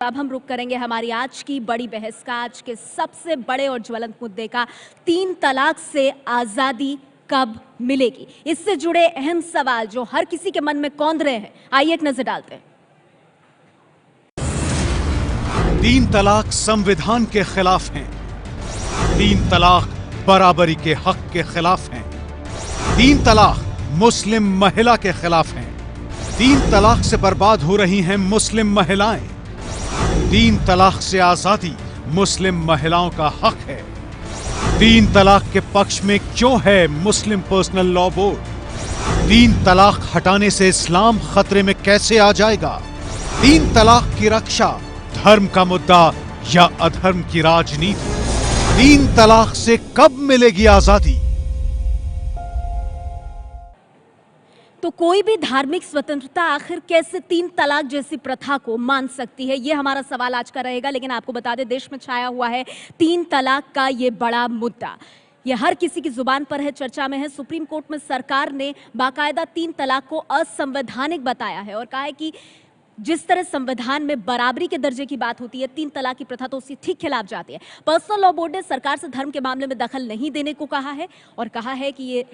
अब हम रुक करेंगे हमारी आज की बड़ी बहस का, आज के सबसे बड़े और ज्वलंत मुद्दे का, 3 तलाक से आजादी कब मिलेगी। इससे जुड़े अहम सवाल जो हर किसी के मन में कौंध रहे हैं, आइए एक नजर डालते हैं। 3 तलाक संविधान के खिलाफ हैं। 3 तलाक बराबरी के हक के खिलाफ हैं। 3 तलाक मुस्लिम महिला के खिलाफ हैं। 3 तलाक से बर्बाद हो रही हैं मुस्लिम महिलाएं। 3 तलाक से आजादी मुस्लिम महिलाओं का हक है। 3 तलाक के पक्ष में क्यों है मुस्लिम पर्सनल लॉ बोर्ड। 3 तलाक हटाने से इस्लाम खतरे में कैसे आ जाएगा। 3 तलाक की रक्षा धर्म का मुद्दा या अधर्म की राजनीति। 3 तलाक से कब मिलेगी आजादी। तो कोई भी धार्मिक स्वतंत्रता आखिर कैसे 3 तलाक जैसी प्रथा को मान सकती है, यह हमारा सवाल आज का रहेगा। लेकिन आपको बता दें, देश में छाया हुआ है 3 तलाक का ये बड़ा मुद्दा। यह हर किसी की जुबान पर है, चर्चा में है। सुप्रीम कोर्ट में सरकार ने बाकायदा 3 तलाक को असंवैधानिक बताया है और कहा है कि जिस तरह संविधान में बराबरी के दर्जे की बात होती है, 3 तलाक की प्रथा तो उसके ठीक खिलाफ जाती है। पर्सनल लॉ बोर्ड ने सरकार से धर्म के मामले में दखल नहीं देने को कहा है और कहा है कि ये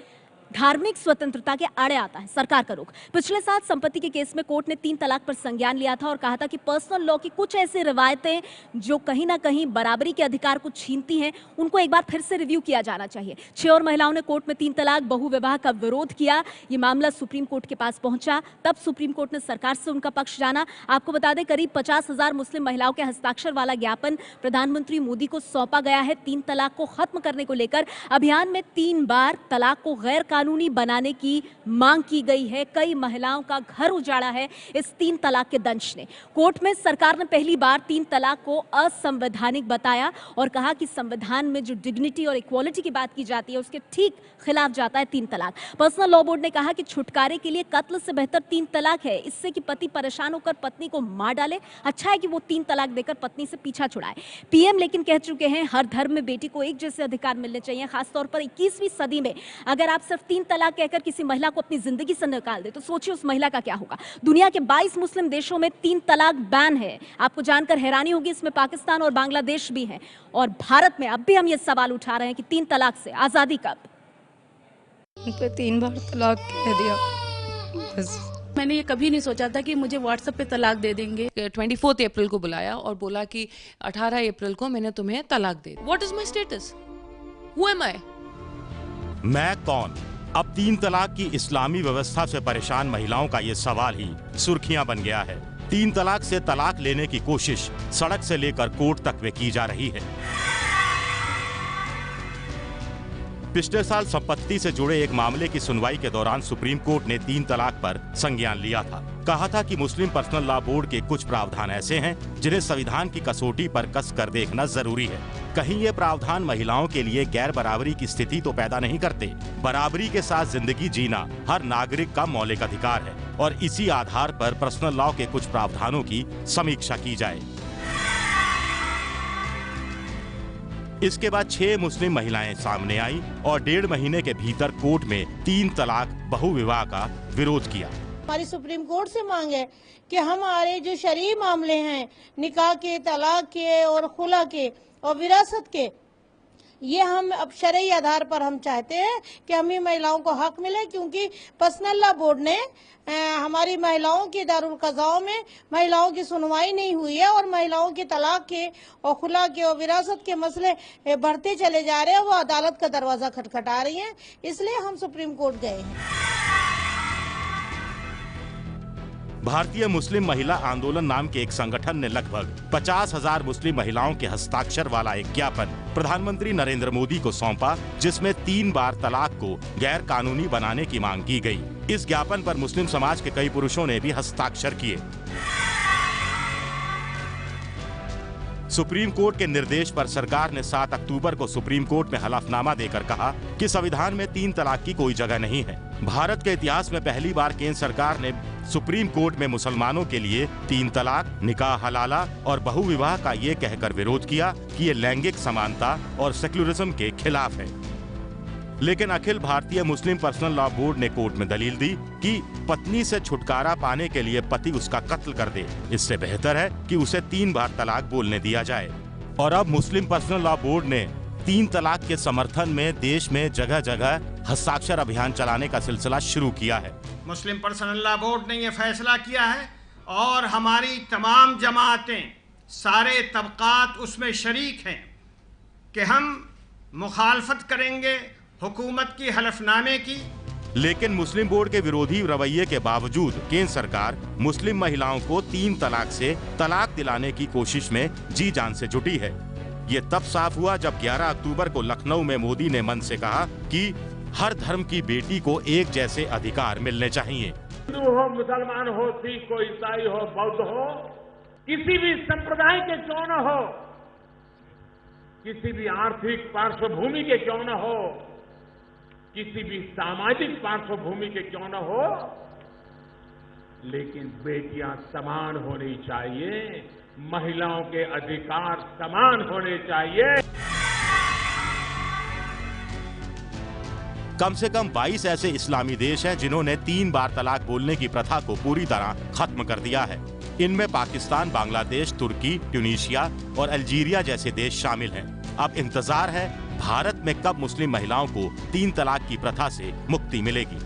धार्मिक स्वतंत्रता के आड़े आता है सरकार का रुख। पिछले साल संपत्ति के केस में कोर्ट ने 3 तलाक पर संज्ञान लिया था और कहा था कि पर्सनल लॉ की कुछ ऐसी रिवायतें जो कहीं ना कहीं बराबरी के अधिकार को छीनती हैं, उनको एक बार फिर से रिव्यू किया जाना चाहिए। 6 और महिलाओं ने कोर्ट में 3 तलाक बहुविवाह का विरोध किया। ये मामला सुप्रीम कोर्ट के पास पहुंचा, तब सुप्रीम कोर्ट ने सरकार से उनका पक्ष जाना। आपको बता दें, करीब 50,000 मुस्लिम महिलाओं के हस्ताक्षर वाला ज्ञापन प्रधानमंत्री मोदी को सौंपा गया है 3 तलाक को खत्म करने को लेकर। अभियान में 3 बार तलाक को गैर कानूनी बनाने की मांग की गई है। कई महिलाओं का घर उजाड़ा है इस 3 तलाक के दंश ने। कोर्ट में सरकार ने पहली बार 3 तलाक को असंवैधानिक बताया और कहा कि संविधान में जो डिग्निटी और इक्वालिटी की बात की जाती है, उसके ठीक खिलाफ जाता है 3 तलाक। पर्सनल लॉ बोर्ड ने कहा कि छुटकारे के लिए कत्ल से बेहतर 3 तलाक है। इससे कि पति परेशान होकर पत्नी को मार डाले, अच्छा है कि वो 3 तलाक देकर पत्नी से पीछा छुड़ाए। पीएम लेकिन कह चुके हैं हर धर्म में बेटी को एक जैसे अधिकार मिलने चाहिए। खासतौर पर 21वीं सदी में अगर आप सिर्फ 3 तलाक कहकर किसी महिला को अपनी जिंदगी से निकाल दे तो सोचिए उस महिला का क्या होगा। दुनिया के 22 मुस्लिम देशों में 3 तलाक बैन है। आपको जानकर हैरानी होगी, इसमें पाकिस्तान और बांग्लादेश भी हैं। और भारत में अब भी हम ये सवाल उठा रहे हैं कि 3 तलाक से आजादी कब। उन पे 3 बार तलाक कह दिया। बस मैंने ये कभी नहीं सोचा था कि मुझे व्हाट्सएप पे तलाक दे देंगे। 24 अप्रैल को बुलाया और बोला कि 18 अप्रैल को मैंने तुम्हें तलाक दे दी। What is my status, who am I, मैं कौन। अब 3 तलाक की इस्लामी व्यवस्था से परेशान महिलाओं का ये सवाल ही सुर्खियां बन गया है। 3 तलाक से तलाक लेने की कोशिश सड़क से लेकर कोर्ट तक में की जा रही है। पिछले साल संपत्ति से जुड़े एक मामले की सुनवाई के दौरान सुप्रीम कोर्ट ने 3 तलाक पर संज्ञान लिया था। कहा था कि मुस्लिम पर्सनल लॉ बोर्ड के कुछ प्रावधान ऐसे हैं जिन्हें संविधान की कसौटी पर कस कर देखना जरूरी है। कहीं ये प्रावधान महिलाओं के लिए गैर बराबरी की स्थिति तो पैदा नहीं करते। बराबरी के साथ जिंदगी जीना हर नागरिक का मौलिक अधिकार है और इसी आधार पर पर्सनल लॉ के कुछ प्रावधानों की समीक्षा की जाए। इसके बाद 6 मुस्लिम महिलाएं सामने आई और 1.5 महीने के भीतर कोर्ट में 3 तलाक बहुविवाह का विरोध किया। हमारी सुप्रीम कोर्ट से मांग है कि हमारे जो शरई मामले हैं, निकाह के, तलाक के और खुला के और विरासत के, ये हम अब शरई आधार पर हम चाहते हैं कि हमें महिलाओं को हक मिले, क्योंकि पर्सनल लॉ बोर्ड ने हमारी महिलाओं की दारुल कज़ाओं में महिलाओं की सुनवाई नहीं हुई है और महिलाओं के तलाक के और खुला के और विरासत के मसले बढ़ते चले जा रहे हैं। वो अदालत का दरवाजा खटखटा रही हैं, इसलिए हम सुप्रीम कोर्ट गए हैं। भारतीय मुस्लिम महिला आंदोलन नाम के एक संगठन ने लगभग 50,000 मुस्लिम महिलाओं के हस्ताक्षर वाला एक ज्ञापन प्रधानमंत्री नरेंद्र मोदी को सौंपा, जिसमें 3 बार तलाक को गैर कानूनी बनाने की मांग की गई। इस ज्ञापन पर मुस्लिम समाज के कई पुरुषों ने भी हस्ताक्षर किए। सुप्रीम कोर्ट के निर्देश पर सरकार ने 7 अक्टूबर को सुप्रीम कोर्ट में हलफनामा देकर कहा कि संविधान में 3 तलाक की कोई जगह नहीं है। भारत के इतिहास में पहली बार केंद्र सरकार ने सुप्रीम कोर्ट में मुसलमानों के लिए 3 तलाक, निकाह हलाला और बहुविवाह का ये कहकर विरोध किया कि ये लैंगिक समानता और सेक्युलरिज्म के खिलाफ है। लेकिन अखिल भारतीय मुस्लिम पर्सनल लॉ बोर्ड ने कोर्ट में दलील दी कि पत्नी से छुटकारा पाने के लिए पति उसका कत्ल कर दे, इससे बेहतर है कि उसे 3 बार तलाक बोलने दिया जाए। और अब मुस्लिम पर्सनल लॉ बोर्ड ने 3 तलाक के समर्थन में देश में जगह जगह हस्ताक्षर अभियान चलाने का सिलसिला शुरू किया है। मुस्लिम पर्सनल लॉ बोर्ड ने यह फैसला किया है और हमारी तमाम जमातें, सारे तबकात उसमें शरीक हैं कि हम मुखालफत करेंगे हुकूमत की हलफनामे की। लेकिन मुस्लिम बोर्ड के विरोधी रवैये के बावजूद केंद्र सरकार मुस्लिम महिलाओं को 3 तलाक से तलाक दिलाने की कोशिश में जी जान से जुटी है। ये तब साफ हुआ जब 11 अक्टूबर को लखनऊ में मोदी ने मन से कहा कि हर धर्म की बेटी को एक जैसे अधिकार मिलने चाहिए। हिंदू हो, मुसलमान हो, सिख हो, ईसाई हो, बौद्ध हो, किसी भी संप्रदाय के क्यों न हो, किसी भी आर्थिक पार्श्वभूमि के क्यों न हो, किसी भी सामाजिक पार्श्वभूमि के क्यों न हो, लेकिन बेटियां समान होनी चाहिए, महिलाओं के अधिकार समान होने चाहिए। कम से कम 22 ऐसे इस्लामी देश हैं जिन्होंने 3 बार तलाक बोलने की प्रथा को पूरी तरह खत्म कर दिया है। इनमें पाकिस्तान, बांग्लादेश, तुर्की, ट्यूनीशिया और अल्जीरिया जैसे देश शामिल हैं। अब इंतजार है भारत में कब मुस्लिम महिलाओं को 3 तलाक की प्रथा से मुक्ति मिलेगी।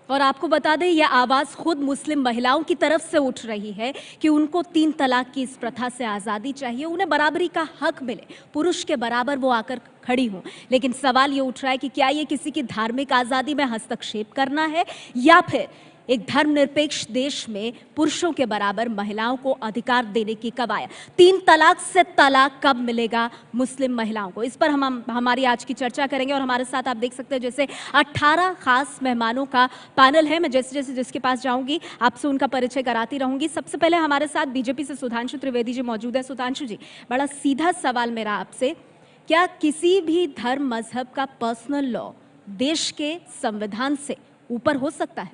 और आपको बता दें, यह आवाज खुद मुस्लिम महिलाओं की तरफ से उठ रही है कि उनको 3 तलाक की इस प्रथा से आज़ादी चाहिए, उन्हें बराबरी का हक मिले, पुरुष के बराबर वो आकर खड़ी हों। लेकिन सवाल ये उठ रहा है कि क्या ये किसी की धार्मिक आज़ादी में हस्तक्षेप करना है या फिर एक धर्मनिरपेक्ष देश में पुरुषों के बराबर महिलाओं को अधिकार देने की कवायद। 3 तलाक से तलाक कब मिलेगा मुस्लिम महिलाओं को, इस पर हम हमारी आज की चर्चा करेंगे। और हमारे साथ आप देख सकते हैं जैसे 18 खास मेहमानों का पैनल है। मैं जैसे जैसे जिसके पास जाऊंगी आपसे उनका परिचय कराती रहूंगी। सबसे पहले हमारे साथ बीजेपी से सुधांशु त्रिवेदी जी मौजूद है। सुधांशु जी, बड़ा सीधा सवाल मेरा आपसे, क्या किसी भी धर्म मजहब का पर्सनल लॉ देश के संविधान से ऊपर हो सकता है?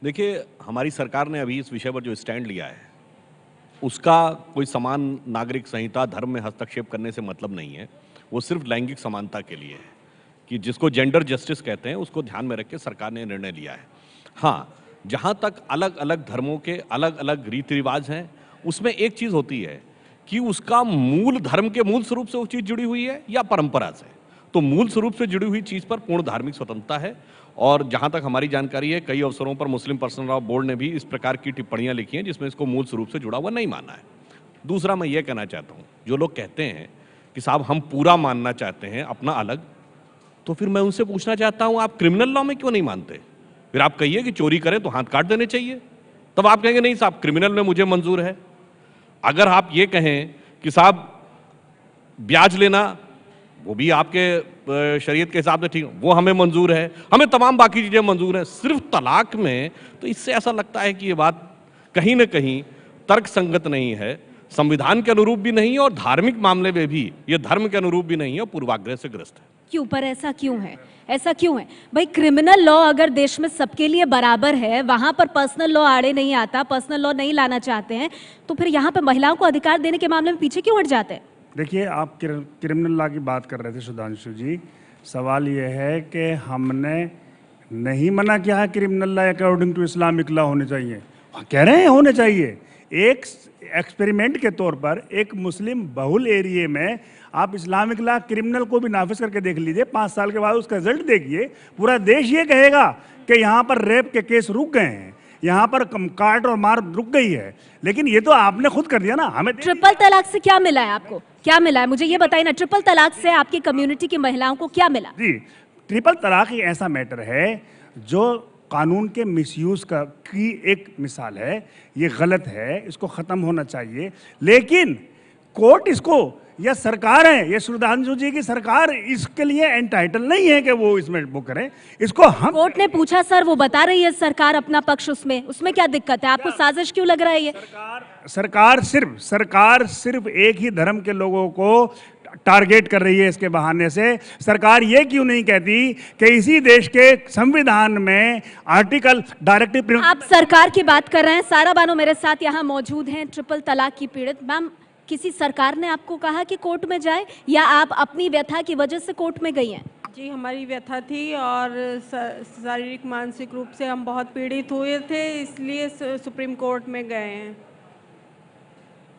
देखिए, हमारी सरकार ने अभी इस विषय पर जो स्टैंड लिया है उसका कोई समान नागरिक संहिता धर्म में हस्तक्षेप करने से मतलब नहीं है। वो सिर्फ लैंगिक समानता के लिए है कि जिसको जेंडर जस्टिस कहते हैं उसको ध्यान में रख के सरकार ने निर्णय लिया है। हाँ, जहाँ तक अलग अलग धर्मों के अलग अलग रीति रिवाज हैं, उसमें एक चीज़ होती है कि उसका मूल धर्म के मूल स्वरूप से वो चीज़ जुड़ी हुई है या परंपरा से। तो मूल स्वरूप से जुड़ी हुई चीज़ पर पूर्ण धार्मिक स्वतंत्रता है। और जहाँ तक हमारी जानकारी है, कई अवसरों पर मुस्लिम पर्सनल लॉ बोर्ड ने भी इस प्रकार की टिप्पणियाँ लिखी हैं जिसमें इसको मूल स्वरूप से जुड़ा हुआ नहीं माना है। दूसरा, मैं ये कहना चाहता हूँ, जो लोग कहते हैं कि साहब हम पूरा मानना चाहते हैं अपना अलग, तो फिर मैं उनसे पूछना चाहता हूँ आप क्रिमिनल लॉ में क्यों नहीं मानते? फिर आप कहिए कि चोरी करें तो हाथ काट देने चाहिए, तब आप कहेंगे नहीं साहब क्रिमिनल में मुझे मंजूर है। अगर आप ये कहें कि साहब ब्याज लेना वो भी आपके शरीयत के हिसाब से ठीक, वो हमें मंजूर है, हमें तमाम बाकी चीज़ें मंजूर हैं, सिर्फ तलाक में तो इससे ऐसा लगता है कि ये बात कहीं ना कहीं तर्क संगत नहीं है, संविधान के अनुरूप भी नहीं है और धार्मिक मामले में भी ये धर्म के अनुरूप भी नहीं है, पूर्वाग्रह से ग्रस्त है। क्यों? पर ऐसा क्यों है? ऐसा क्यों है भाई? क्रिमिनल लॉ अगर देश में सबके लिए बराबर है, वहां पर पर्सनल लॉ आड़े नहीं आता, पर्सनल लॉ नहीं लाना चाहते हैं, तो फिर यहाँ पे महिलाओं को अधिकार देने के मामले में पीछे क्यों हट जाते हैं? देखिए, आप क्रिमिनल लॉ की बात कर रहे थे सुधांशु जी। सवाल ये है कि हमने नहीं मना किया है criminal law according to Islamic law होने चाहिए, कह रहे हैं होने चाहिए। एक एक्सपेरिमेंट के तौर पर एक मुस्लिम बहुल एरिया में आप इस्लामिक लॉ क्रिमिनल को भी नाफिज करके देख लीजिए, 5 साल के बाद उसका रिजल्ट देखिए, पूरा देश ये कहेगा कि यहाँ पर रेप के केस रुक गए हैं, यहाँ पर काट और मार रुक गई है। लेकिन ये तो आपने खुद कर दिया ना। हमें ट्रिपल तलाक से क्या मिला है आपको? क्या मिला है मुझे ये बताइए ना, ट्रिपल तलाक से आपकी कम्युनिटी की महिलाओं को क्या मिला? जी, ट्रिपल तलाक एक ऐसा मैटर है जो कानून के मिसयूज की एक मिसाल है। ये गलत है, इसको खत्म होना चाहिए। लेकिन कोर्ट इसको, या सरकार है, ये सुधांशु जी की सरकार इसके लिए एंटाइटल नहीं है कि वो इसमें वो करें। इसको हम कोर्ट ने पूछा सर, वो बता रही है सरकार अपना पक्ष, उसमें क्या दिक्कत है? आपको साजिश क्यों लग रहा है ये? सरकार सिर्फ एक ही धर्म के लोगों को टारगेट कर रही है। इसके बहाने से सरकार ये क्यों नहीं कहती कि इसी देश के संविधान में आर्टिकल डायरेक्टिव। आप सरकार की बात कर रहे हैं। सारा बानो मेरे साथ यहाँ मौजूद हैं, ट्रिपल तलाक की पीड़ित। मैम, किसी सरकार ने आपको कहा कि कोर्ट में जाए या आप अपनी व्यथा की वजह से कोर्ट में गई हैं? जी हमारी व्यथा थी और शारीरिक मानसिक रूप से हम बहुत पीड़ित हुए थे, इसलिए सुप्रीम कोर्ट में गए हैं।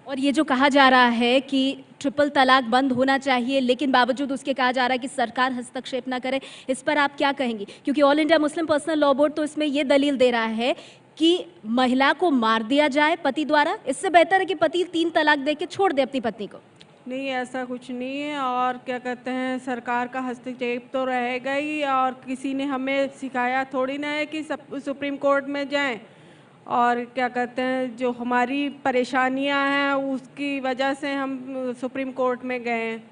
और ये जो कहा जा रहा है कि ट्रिपल तलाक बंद होना चाहिए, लेकिन बावजूद उसके कहा जा रहा है कि सरकार हस्तक्षेप ना करे, इस पर आप क्या कहेंगी? क्योंकि all India Muslim personal law board तो इसमें ये दलील दे रहा है कि महिला को मार दिया जाए पति द्वारा, इससे बेहतर है कि पति 3 तलाक दे के छोड़ दे अपनी पत्नी को। नहीं, ऐसा कुछ नहीं है। और क्या कहते हैं, सरकार का हस्तक्षेप तो रहेगा ही, और किसी ने हमें सिखाया थोड़ी ना है कि सुप्रीम कोर्ट में जाएं, और क्या कहते हैं जो हमारी परेशानियां हैं उसकी वजह से हम सुप्रीम कोर्ट में गए हैं।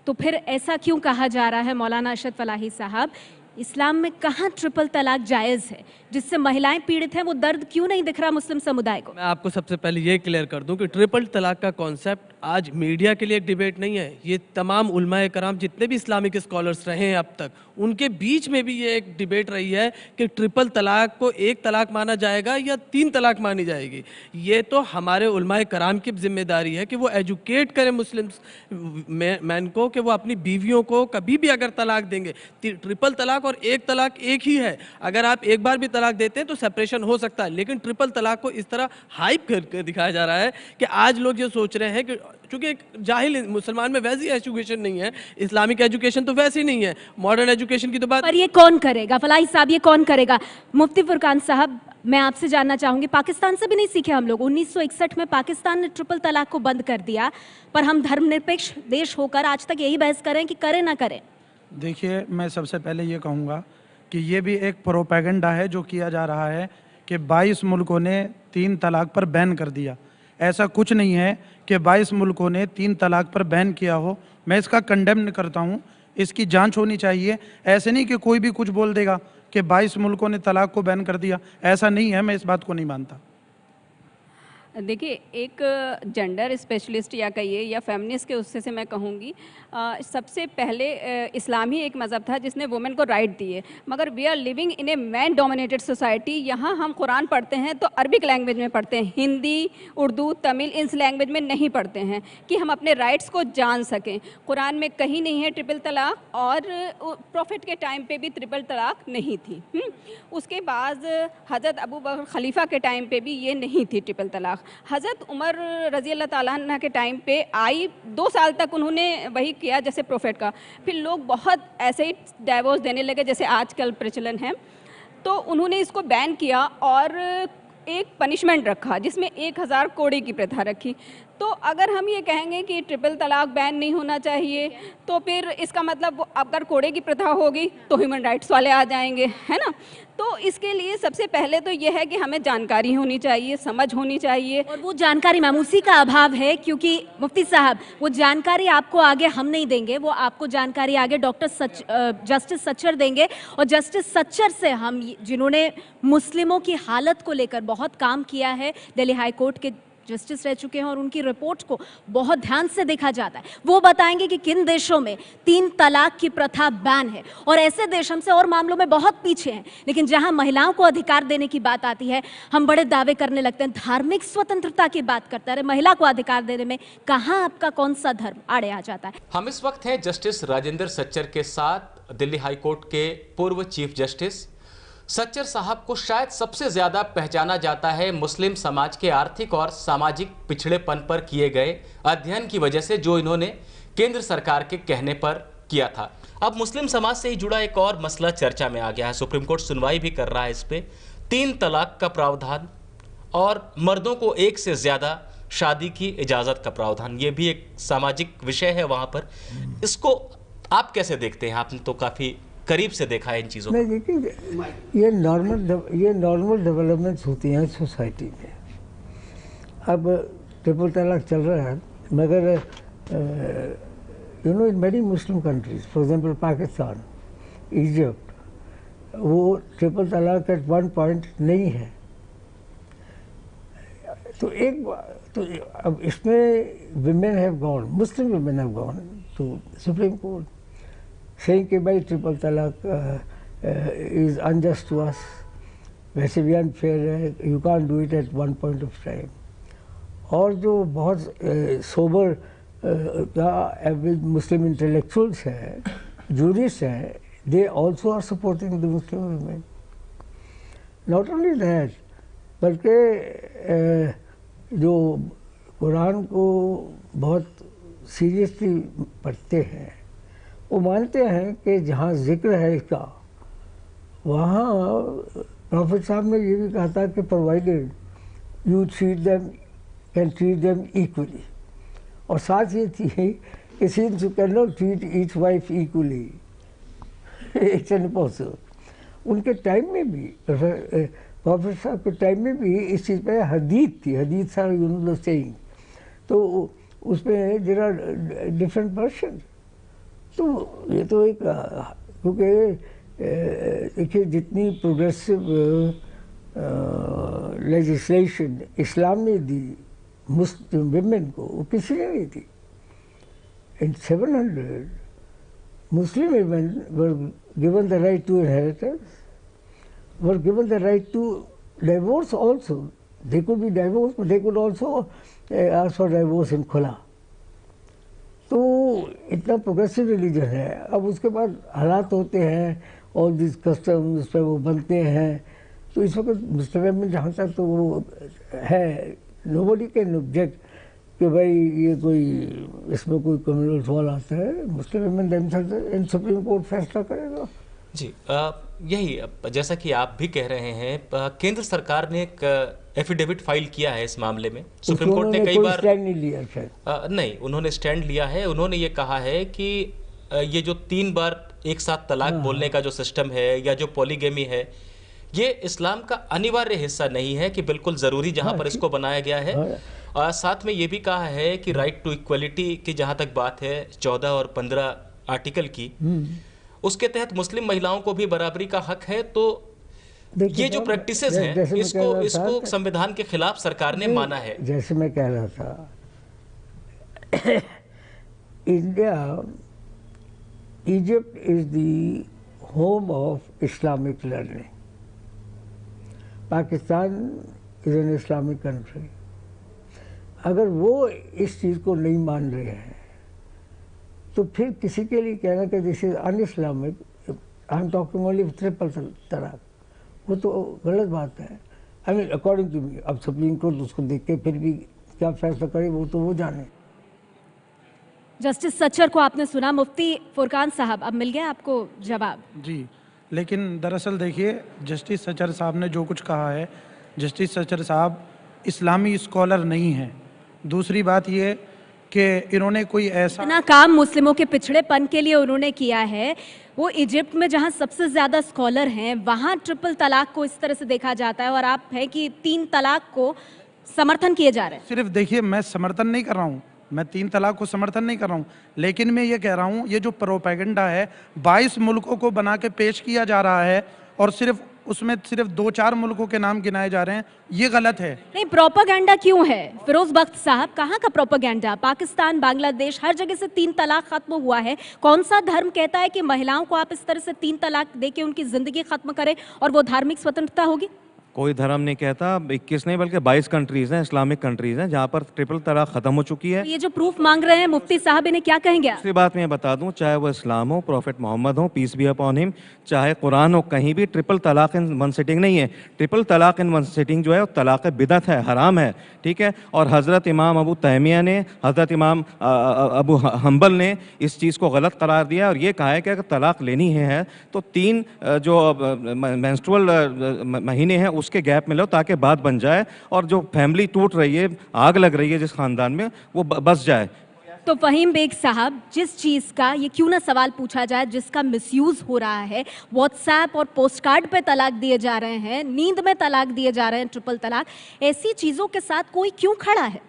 तो फिर ऐसा क्यों कहा जा रहा है मौलाना अरशद फलाही साहब, इस्लाम में कहाँ ट्रिपल तलाक जायज़ है? जिससे महिलाएं पीड़ित हैं, वो दर्द क्यों नहीं दिख रहा मुस्लिम समुदाय को? मैं आपको सबसे पहले ये क्लियर कर दूं कि ट्रिपल तलाक का कॉन्सेप्ट आज मीडिया के लिए एक डिबेट नहीं है। ये तमाम उलमाए कराम जितने भी इस्लामिक स्कॉलर्स रहे हैं अब तक, उनके बीच में भी ये एक डिबेट रही है कि ट्रिपल तलाक को 1 तलाक माना जाएगा या 3 तलाक मानी जाएगी। ये तो हमारे उलमाए कराम की जिम्मेदारी है कि वो एजुकेट करें मुस्लिम मैन को कि वो अपनी बीवियों को कभी भी अगर तलाक देंगे, ट्रिपल तलाक और 1 तलाक एक ही है। अगर आप एक बार भी तलाक देते हैं तो सेपरेशन हो सकता है, लेकिन ट्रिपल तलाक को इस तरह हाइप करके दिखाया जा रहा है कि आज लोग ये सोच रहे हैं कि चूंकि एक जाहिल मुसलमान में वैसी एजुकेशन नहीं है, इस्लामिक एजुकेशन तो वैसी नहीं है, मॉडर्न एजुकेशन की तो बात। पर ये कौन करेगा फलाही साहब, ये कौन करेगा? मुफ्ती फुरकान साहब, मैं आपसे जानना चाहूंगी, पाकिस्तान से भी नहीं सीखे हम लोग? 1961 में पाकिस्तान ने ट्रिपल तलाक को बंद कर दिया, पर हम धर्मनिरपेक्ष देश होकर आज तक यही बहस करें कि करें ना करें। देखिए, मैं सबसे पहले ये कहूँगा कि ये भी एक प्रोपेगेंडा है जो किया जा रहा है कि 22 मुल्कों ने 3 तलाक पर बैन कर दिया। ऐसा कुछ नहीं है कि 22 मुल्कों ने 3 तलाक पर बैन किया हो। मैं इसका कंडेम करता हूँ, इसकी जांच होनी चाहिए। ऐसे नहीं कि कोई भी कुछ बोल देगा कि 22 मुल्कों ने तलाक को बैन कर दिया, ऐसा नहीं है। मैं इस बात को नहीं मानता। देखिए, एक जेंडर स्पेशलिस्ट या कहिए या फेमिनिस्ट के उससे से मैं कहूँगी, सबसे पहले इस्लाम ही एक मज़हब था जिसने वुमेन को राइट दिए, मगर we are living in a man dominated society. यहाँ हम कुरान पढ़ते हैं तो अरबिक लैंग्वेज में पढ़ते हैं, हिंदी, उर्दू, तमिल इस लैंग्वेज में नहीं पढ़ते हैं कि हम अपने राइट्स को जान सकें। कुरान में कहीं नहीं है ट्रिपल तलाक, और प्रॉफिट के टाइम पे भी ट्रिपल तलाक नहीं थी। उसके बाद हज़रत अबू बकर खलीफा के टाइम पे भी ये नहीं थी ट्रिपल तलाक। हज़रत उमर रज़ी अल्लाह ताला अन्हा के टाइम पे आई, 2 साल तक उन्होंने वही किया जैसे प्रोफेट का, फिर लोग बहुत ऐसे ही डाइवोर्स देने लगे जैसे आजकल प्रचलन है, तो उन्होंने इसको बैन किया और एक पनिशमेंट रखा जिसमें 1000 कोड़े की प्रथा रखी। तो अगर हम ये कहेंगे कि ट्रिपल तलाक बैन नहीं होना चाहिए, तो फिर इसका मतलब अगर कोड़े की प्रथा होगी तो ह्यूमन राइट्स वाले आ जाएंगे, है ना? तो इसके लिए सबसे पहले तो ये है कि हमें जानकारी होनी चाहिए, समझ होनी चाहिए। और वो जानकारी मैम उसी का अभाव है, क्योंकि मुफ्ती साहब वो जानकारी आपको आगे हम नहीं देंगे, वो आपको जानकारी आगे जस्टिस सच्चर देंगे। और जस्टिस सच्चर से हम, जिन्होंने मुस्लिमों की हालत को लेकर बहुत काम किया है, दिल्ली हाई कोर्ट के जस्टिस रह चुके हैं और उनकी रिपोर्ट को बहुत ध्यान से देखा जाता है, वो बताएंगे कि किन देशों में 3 तलाक की प्रथा बैन है। और ऐसे देश हमसे और मामलों में बहुत पीछे हैं, लेकिन जहां महिलाओं को अधिकार देने की बात आती है, हम बड़े दावे करने लगते हैं, धार्मिक स्वतंत्रता की बात करते हैं। महिला को अधिकार देने में कहां आपका कौन सा धर्म आड़े आ जाता है? हम इस वक्त हैं जस्टिस राजेंद्र सच्चर के साथ, दिल्ली हाई कोर्ट के पूर्व चीफ जस्टिस। सच्चर साहब को शायद सबसे ज़्यादा पहचाना जाता है मुस्लिम समाज के आर्थिक और सामाजिक पिछड़ेपन पर किए गए अध्ययन की वजह से, जो इन्होंने केंद्र सरकार के कहने पर किया था। अब मुस्लिम समाज से ही जुड़ा एक और मसला चर्चा में आ गया है। सुप्रीम कोर्ट सुनवाई भी कर रहा है इस पे, 3 तलाक का प्रावधान और मर्दों को 1 से ज़्यादा शादी की इजाज़त का प्रावधान, ये भी एक सामाजिक विषय है वहाँ पर। इसको आप कैसे देखते हैं? आपने तो काफ़ी करीब से देखा है इन चीज़ों को। नहीं, देखिए, ये नॉर्मल डेवलपमेंट्स होती हैं सोसाइटी में। अब ट्रिपल तलाक चल रहा है, मगर you know in many Muslim countries, for example Pakistan, Egypt, वो ट्रिपल तलाक एट वन पॉइंट नहीं है। तो अब इसमें women have gone, Muslim women have gone to Supreme Court saying कि भाई ट्रिपल तलाक इज़ अनजस्ट टू अस, वैसे भी अनफेयर है, you can't do it at one point of time. और जो बहुत सोबर एवरेज मुस्लिम इंटेलेक्चुअल्स हैं, jurists हैं, they also are supporting the Muslim women. Not only that, बल्कि जो कुरान को बहुत सीरियसली पढ़ते हैं, वो मानते हैं कि जहाँ जिक्र है इसका, वहाँ प्रॉफिट साहब ने ये भी कहा था कि provided you treat them can treat them equally, और साथ ये थी कि since you can not treat each wife equally, it's impossible. उनके टाइम में भी, प्रॉफिट साहब के टाइम में भी इस चीज़ पे हदीस थी, हदीस साहब यू नो सेइंग, तो उसमें जरा डिफरेंट वर्शन। तो ये तो एक, क्योंकि देखिए जितनी प्रोग्रेसिव लेजिस्लेशन इस्लाम ने दी मुस्लिम विमेन को, वो किसी ने नहीं दी। इन 700 Muslim women were given the right to inheritance, were given the right to divorce also. They could be divorced, but they could also ask for divorce in खुला। तो इतना progressive religion है। अब उसके बाद हालात होते हैं, ऑल दिस कस्टम्स पे वो बनते हैं, तो इस वक्त मुस्लिम में जहाँ तक तो वो है, नोबडी कैन ऑब्जेक्ट कि भाई ये कोई इसमें कोई कम्युनल सवाल आता है। मुस्लिम इन सुप्रीम कोर्ट फैसला करेगा। जी यही जैसा कि आप भी कह रहे हैं, केंद्र सरकार ने एक एफिडेविट फाइल किया है इस मामले में। सुप्रीम कोर्ट ने कई बार स्टैंड नहीं लिया शायद। नहीं, उन्होंने स्टैंड लिया है। उन्होंने ये कहा है कि ये जो 3 बार एक साथ तलाक बोलने का जो सिस्टम है या जो पॉलीगेमी है, ये इस्लाम का अनिवार्य हिस्सा नहीं है कि बिल्कुल ज़रूरी जहाँ पर इसको बनाया गया है। साथ में ये भी कहा है कि राइट टू इक्वलिटी की जहाँ तक बात है 14 और 15 आर्टिकल की, उसके तहत मुस्लिम महिलाओं को भी बराबरी का हक है। तो ये जो प्रैक्टिसेस हैं, इसको संविधान के खिलाफ सरकार ने माना है। जैसे मैं कह रहा था, India, Egypt is the home of Islamic learning. Pakistan is an Islamic country. अगर वो इस चीज़ को नहीं मान रहे हैं, तो फिर किसी के लिए कहना कि this is un Islamic, I am talking only triple तलाक, वो तो गलत बात है। I mean according to me. अब सुप्रीम कोर्ट उसको देख के फिर भी क्या फैसला करे, वो तो वो जाने। जस्टिस सच्चर को आपने सुना। मुफ्ती फुरकान साहब, अब मिल गया आपको जवाब? जी, लेकिन दरअसल देखिए, जस्टिस सच्चर साहब ने जो कुछ कहा है, जस्टिस सच्चर साहब इस्लामी स्कॉलर नहीं हैं। दूसरी बात ये कि इन्होंने कोई ऐसा इतना काम मुस्लिमों के पिछड़ेपन के लिए उन्होंने किया है। वो इजिप्ट में जहां सबसे ज़्यादा स्कॉलर हैं, वहां ट्रिपल तलाक को इस तरह से देखा जाता है, और आप हैं कि 3 तलाक को समर्थन किए जा रहे हैं। सिर्फ देखिए, मैं समर्थन नहीं कर रहा हूँ, मैं 3 तलाक को समर्थन नहीं कर रहा हूँ, लेकिन मैं ये कह रहा हूँ, ये जो प्रोपेगेंडा है 22 मुल्कों को बना के पेश किया जा रहा है, और सिर्फ उसमें सिर्फ 2-4 मुल्कों के नाम गिनाए जा रहे हैं, ये गलत है। नहीं, प्रोपेगेंडा क्यों है फिरोज बख्त साहब? कहाँ का प्रोपेगेंडा? पाकिस्तान, बांग्लादेश, हर जगह से 3 तलाक खत्म हुआ है। कौन सा धर्म कहता है कि महिलाओं को आप इस तरह से 3 तलाक देके उनकी जिंदगी खत्म करें और वो धार्मिक स्वतंत्रता होगी? कोई धर्म नहीं कहता। 21 नहीं बल्कि 22 कंट्रीज हैं, इस्लामिक कंट्रीज हैं, जहाँ पर ट्रिपल तलाक खत्म हो चुकी है। ये जो प्रूफ मांग रहे हैं मुफ्ती साहब, इन्हें क्या कहेंगे? दूसरी बात मैं बता दूं, चाहे वो इस्लाम हो, प्रॉफिट मोहम्मद हो, पीस बी अपॉन हिम, चाहे कुरान हो, कहीं भी ट्रिपल तलाक इन वन सिटिंग नहीं है। ट्रिपल तलाक इन वन सिटिंग जो है वो तलाक बिदअत है, हराम है, ठीक है। और हज़रत इमाम अबू तैमिया ने, हज़रत इमाम अबू हम्बल ने इस चीज़ को गलत करार दिया और ये कहा है कि अगर तलाक लेनी है तो 3 जो मेंस्ट्रुअल महीने हैं उसके गैप में लो, ताकि बात बन जाए और जो फैमिली टूट रही है, आग लग रही है जिस खानदान में, वो बस जाए। तो फहीम बेग साहब, जिस चीज़ का ये क्यों ना सवाल पूछा जाए, जिसका मिसयूज़ हो रहा है, व्हाट्सएप और पोस्टकार्ड पे तलाक दिए जा रहे हैं, नींद में तलाक दिए जा रहे हैं, ट्रिपल तलाक, ऐसी चीज़ों के साथ कोई क्यों खड़ा है?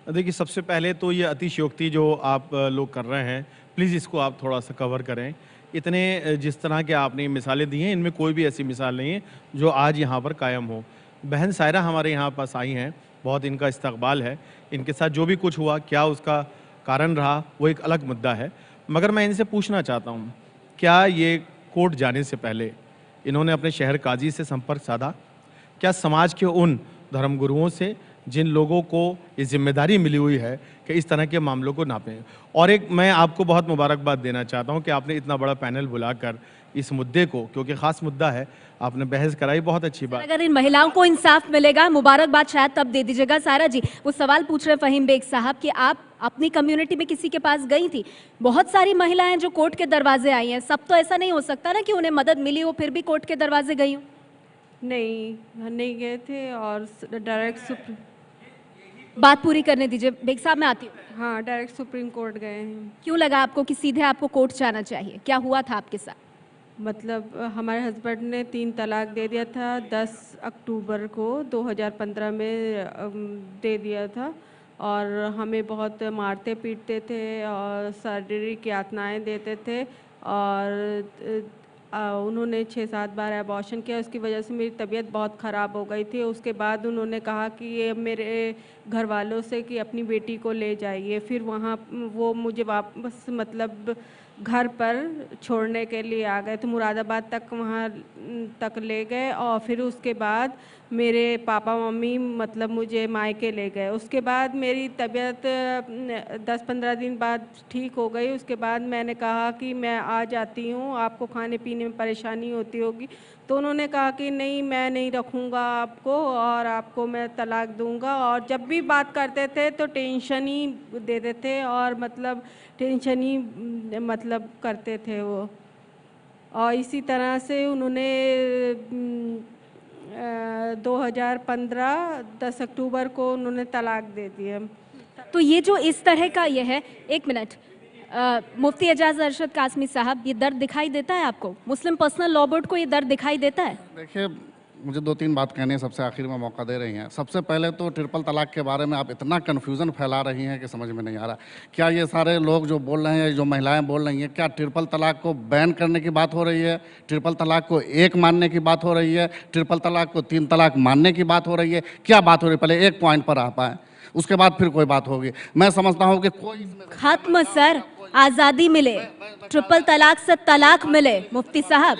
देखिए, सबसे पहले तो ये अतिशयोक्ति जो आप लोग कर रहे हैं, प्लीज़ इसको आप थोड़ा सा कवर करें। इतने जिस तरह के आपने मिसालें दी हैं, इनमें कोई भी ऐसी मिसाल नहीं है जो आज यहाँ पर कायम हो। बहन सायरा हमारे यहाँ पास आई हैं, बहुत इनका इस्तकबाल है। इनके साथ जो भी कुछ हुआ, क्या उसका कारण रहा, वो एक अलग मुद्दा है। मगर मैं इनसे पूछना चाहता हूँ, क्या ये कोर्ट जाने से पहले इन्होंने अपने शहर काजी से संपर्क साधा? क्या समाज के उन धर्मगुरुओं से, जिन लोगों को ये जिम्मेदारी मिली हुई है कि इस तरह के मामलों को नापें। और एक मैं आपको बहुत मुबारकबाद देना चाहता हूँ कि आपने इतना बड़ा पैनल बुलाकर इस मुद्दे को, क्योंकि ख़ास मुद्दा है, आपने बहस कराई, बहुत अच्छी बात। अगर इन महिलाओं को इंसाफ मिलेगा, मुबारकबाद शायद तब दे दीजिएगा। सारा जी, वो सवाल पूछ रहे हैं फहीम बेग साहब कि आप अपनी कम्युनिटी में किसी के पास गई थी, बहुत सारी महिलाएं जो कोर्ट के दरवाजे आई हैं, सब तो ऐसा नहीं हो सकता ना कि उन्हें मदद मिली हो फिर भी कोर्ट के दरवाजे गई हो? नहीं गए थे और डायरेक्ट बात पूरी करने दीजिए बेग साहब, मैं आती हूँ। हाँ, डायरेक्ट सुप्रीम कोर्ट गए हैं। क्यों लगा आपको कि सीधे आपको कोर्ट जाना चाहिए? क्या हुआ था आपके साथ? मतलब हमारे हस्बैंड ने 3 तलाक दे दिया था 10 अक्टूबर को 2015 में दे दिया था, और हमें बहुत मारते पीटते थे और शारीरिक यातनाएं देते थे, और उन्होंने 6-7 बार एबॉर्शन किया। उसकी वजह से मेरी तबीयत बहुत ख़राब हो गई थी। उसके बाद उन्होंने कहा कि ये मेरे घर वालों से कि अपनी बेटी को ले जाइए। फिर वहाँ वो मुझे वापस मतलब घर पर छोड़ने के लिए आ गए थे, मुरादाबाद तक वहाँ तक ले गए, और फिर उसके बाद मेरे पापा मम्मी मतलब मुझे मायके ले गए। उसके बाद मेरी तबीयत 10-15 दिन बाद ठीक हो गई। उसके बाद मैंने कहा कि मैं आ जाती हूँ, आपको खाने पीने में परेशानी होती होगी, तो उन्होंने कहा कि नहीं, मैं नहीं रखूँगा आपको और आपको मैं तलाक दूँगा। और जब भी बात करते थे तो टेंशन ही देते थे, और मतलब टेंशन ही मतलब करते थे वो। और इसी तरह से उन्होंने 2015 10 अक्टूबर को उन्होंने तलाक दे दिया। तो ये जो इस तरह का ये है, एक मिनट, मुफ्ती एजाज अरशद कासमी साहब, ये दर्द दिखाई देता है आपको? मुस्लिम पर्सनल लॉ बोर्ड को ये दर्द दिखाई देता है? देखिए, मुझे 2-3 बात कहनी है, सबसे आखिर में मौका दे रही हैं। सबसे पहले तो ट्रिपल तलाक के बारे में आप इतना कन्फ्यूज़न फैला रही हैं कि समझ में नहीं आ रहा। क्या ये सारे लोग जो बोल रहे हैं, जो महिलाएं बोल रही हैं, क्या ट्रिपल तलाक को बैन करने की बात हो रही है? ट्रिपल तलाक को 1 मानने की बात हो रही है? ट्रिपल तलाक को 3 तलाक मानने की बात हो रही है? क्या बात हो रही है? पहले एक पॉइंट पर आ पाए, उसके बाद फिर कोई बात होगी। मैं समझता हूँ कि कोई खत्म सर, आज़ादी मिले, ट्रिपल तलाक से तलाक मिले। मुफ्ती साहब,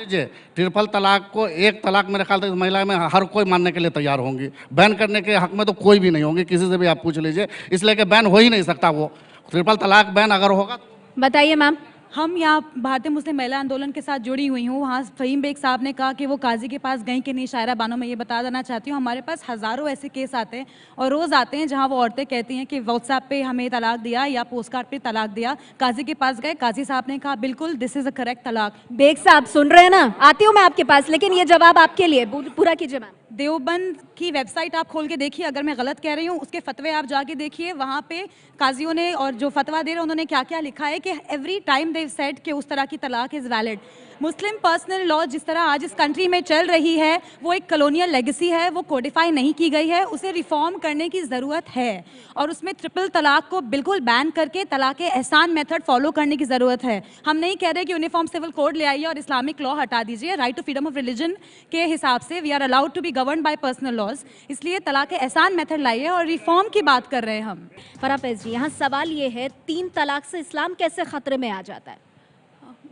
ट्रिपल तलाक को 1 तलाक मेरे ख्याल से महिला में हर कोई मानने के लिए तैयार होंगी। बैन करने के हक में तो कोई भी नहीं होंगी, किसी से भी आप पूछ लीजिए, इसलिए कि बैन हो ही नहीं सकता वो। ट्रिपल तलाक बैन अगर होगा तो बताइए मैम। हम यहाँ भारतीय मुस्लिम महिला आंदोलन के साथ जुड़ी हुई हूँ। वहाँ फहीम बेग साहब ने कहा कि वो काजी के पास गई कि नहीं, शायरा बानो मैं ये बता देना चाहती हूँ, हमारे पास हज़ारों ऐसे केस आते हैं और रोज़ आते हैं जहाँ वो औरतें कहती हैं कि व्हाट्सएप पे हमें तलाक दिया या पोस्ट कार्ड पे तलाक दिया। काजी के पास गए, काजी साहब ने कहा बिल्कुल दिस इज़ अ करेक्ट तलाक। बेग साहब सुन रहे हैं ना? आती हूँ मैं आपके पास, लेकिन ये जवाब आपके लिए पूरा कीजिए मैम। देवबंद की वेबसाइट आप खोल के देखिए, अगर मैं गलत कह रही हूँ, उसके फतवे आप जाके देखिए, वहाँ पे काजियों ने और जो फतवा दे रहे हैं उन्होंने क्या क्या लिखा है कि एवरी टाइम देव सेड कि उस तरह की तलाक is valid. Muslim personal law जिस तरह आज इस कंट्री में चल रही है वो एक कॉलोनियल लेगेसी है, वो कोडिफाई नहीं की गई है, उसे रिफॉर्म करने की ज़रूरत है और उसमें ट्रिपल तलाक को बिल्कुल बैन करके तलाक एहसान मेथड फॉलो करने की ज़रूरत है। हम नहीं कह रहे कि यूनिफॉर्म सिविल कोड ले आइए और इस्लामिक लॉ हटा दीजिए। Right to freedom of religion के हिसाब से we are allowed to be govern by personal laws, इसलिए तलाक एहसान मेथड लाइए और रिफॉर्म की बात कर रहे हैं हम। फरापेज जी, यहाँ सवाल ये है 3 तलाक से इस्लाम कैसे खतरे में आ जाता है?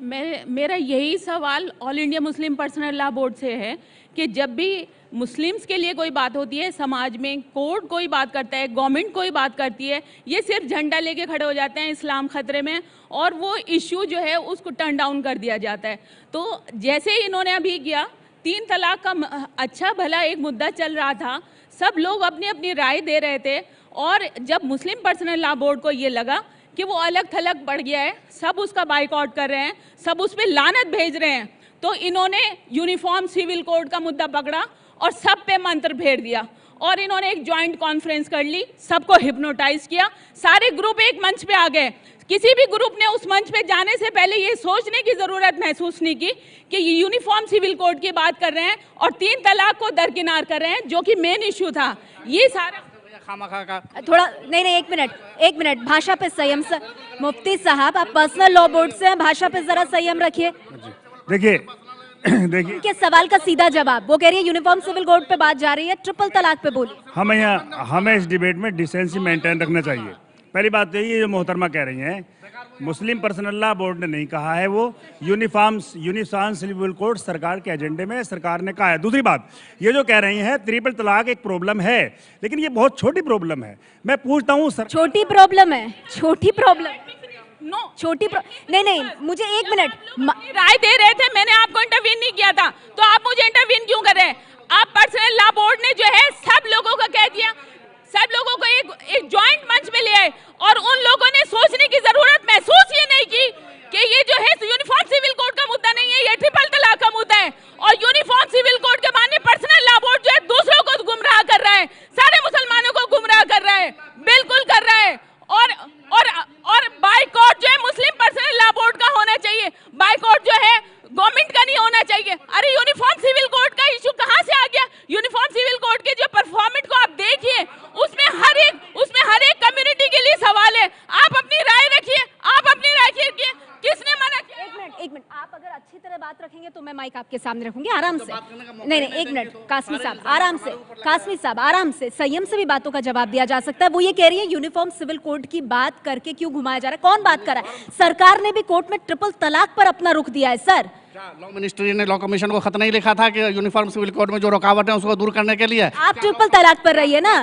मेरा यही सवाल all India Muslim personal law board से है कि जब भी मुस्लिम्स के लिए कोई बात होती है, समाज में कोर्ट कोई बात करता है, गवर्नमेंट कोई बात करती है, ये सिर्फ झंडा लेके खड़े हो जाते हैं इस्लाम खतरे में, और वो इश्यू जो है उसको टर्न डाउन कर दिया जाता है। तो जैसे ही इन्होंने अभी किया, 3 तलाक का अच्छा भला एक मुद्दा चल रहा था, सब लोग अपनी अपनी राय दे रहे थे, और जब मुस्लिम पर्सनल लॉ बोर्ड को ये लगा कि वो अलग थलग पड़ गया है, सब उसका बाइकआउट कर रहे हैं, सब उस पर लानत भेज रहे हैं, तो इन्होंने यूनिफॉर्म सिविल कोड का मुद्दा पकड़ा और सब पे मंत्र फेर दिया और इन्होंने एक जॉइंट कॉन्फ्रेंस कर ली, सबको हिप्नोटाइज किया, सारे ग्रुप एक मंच पे आ गए। किसी भी ग्रुप ने उस मंच पे जाने से पहले ये सोचने की ज़रूरत महसूस नहीं की कि ये यूनिफॉर्म सिविल कोड की बात कर रहे हैं और 3 तलाक को दरकिनार कर रहे हैं, जो कि मेन इश्यू था। ये सारा थोड़ा नहीं, एक मिनट, भाषा पे संयम। मुफ्ती साहब, आप पर्सनल लॉ बोर्ड से हैं, भाषा पे जरा संयम रखिए। देखिए के सवाल का सीधा जवाब, वो कह रही है यूनिफॉर्म सिविल कोड पे बात जा रही है, ट्रिपल तलाक पे बोली। हमें इस डिबेट में डिसेंसी मेंटेन रखना चाहिए। पहली बात तो ये जो मोहतरमा कह रही हैं मुस्लिम पर्सनल लॉ बोर्ड ने नहीं कहा है, वो यूनिफॉर्म सिविल कोड सरकार के एजेंडे में सरकार ने कहा है। दूसरी बात, ये जो कह रही हैं ट्रिपल तलाक एक प्रॉब्लम है, लेकिन ये बहुत छोटी प्रॉब्लम है। मैं पूछता हूँ छोटी प्रॉब्लम है, छोटी प्रॉब्लम छोटी नहीं, मुझे एक मिनट राय दे रहे थे, मैंने आपको इंटरवीन नहीं किया था, तो आप मुझे इंटरवीन क्यों कर रहे हैं? आप पर्सनल लॉ बोर्ड ने जो है सब लोगों को कह दिया, सब लोगों को एक जॉइंट मंच में ले आए और उन लोगों ने सोचने की जरूरत महसूस ये नहीं की कि ये जो है यूनिफॉर्म सिविल कोड का मुद्दा नहीं है, ये ट्रिपल तलाक का मुद्दा है। और यूनिफॉर्म सिविल कोड के मानने पर्सनल लॉ बोर्ड जो है दूसरों को गुमराह कर रहा है, सारे मुसलमानों को गुमराह कर रहा है, बिल्कुल कर रहा है। और बाइकॉट जो है मुस्लिम पर्सनल लॉ बोर्ड का होना चाहिए, बाइकॉट जो है गवर्नमेंट का नहीं होना चाहिए। अरे यूनिफॉर्म सिविल कोड का इशू कहां से आ गया? यूनिफॉर्म सिविल कोड के जो परफॉर्मेंस को आप देखिए, उसमें हर एक कम्युनिटी के लिए सवाल है। आप अपनी राय रखिए, आप अपनी राय रखिए, किसने मना किया? एक मिनट, आप अगर अच्छी तरह बात रखेंगे तो मैं माइक आपके सामने रखूंगी आराम से। नहीं, एक मिनट कासमी साहब, आराम से, कासमी साहब आराम से, संयम से भी बातों का जवाब दिया जा सकता है। वो ये कह रही है यूनिफॉर्म सिविल कोड की बात करके क्यों घुमाया जा रहा है? कौन बात कर रहा है? सरकार ने भी कोर्ट में ट्रिपल तलाक पर अपना रुख दिया है। सर, लॉ मिनिस्ट्री ने लॉ कमीशन को खत नहीं लिखा था कि यूनिफॉर्म सिविल कोड में जो रुकावट है उसको दूर करने के लिए? आप ट्रिपल तलाक पर रहिए ना।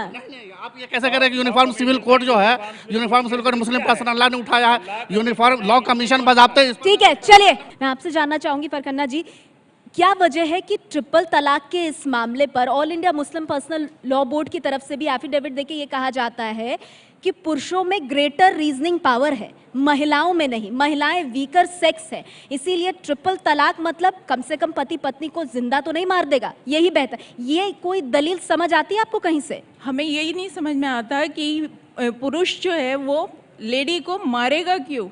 आप ये कैसे करें कि यूनिफॉर्म सिविल कोड जो है, यूनिफॉर्म सिविल कोड मुस्लिम पर्सनल लॉ ने उठाया है, यूनिफॉर्म लॉ कमीशन बजाते। ठीक है, चलिए मैं आपसे जानना चाहूंगी फरकन्ना जी, क्या वजह है कि ट्रिपल तलाक के इस मामले पर all India Muslim personal law board की तरफ से भी एफिडेविट देके ये कहा जाता है कि पुरुषों में ग्रेटर रीजनिंग पावर है, महिलाओं में नहीं, महिलाएं वीकर सेक्स है, इसीलिए ट्रिपल तलाक मतलब कम से कम पति पत्नी को जिंदा तो नहीं मार देगा, यही बेहतर। ये कोई दलील समझ आती है आपको कहीं से? हमें यही नहीं समझ में आता कि पुरुष जो है वो लेडी को मारेगा क्यों?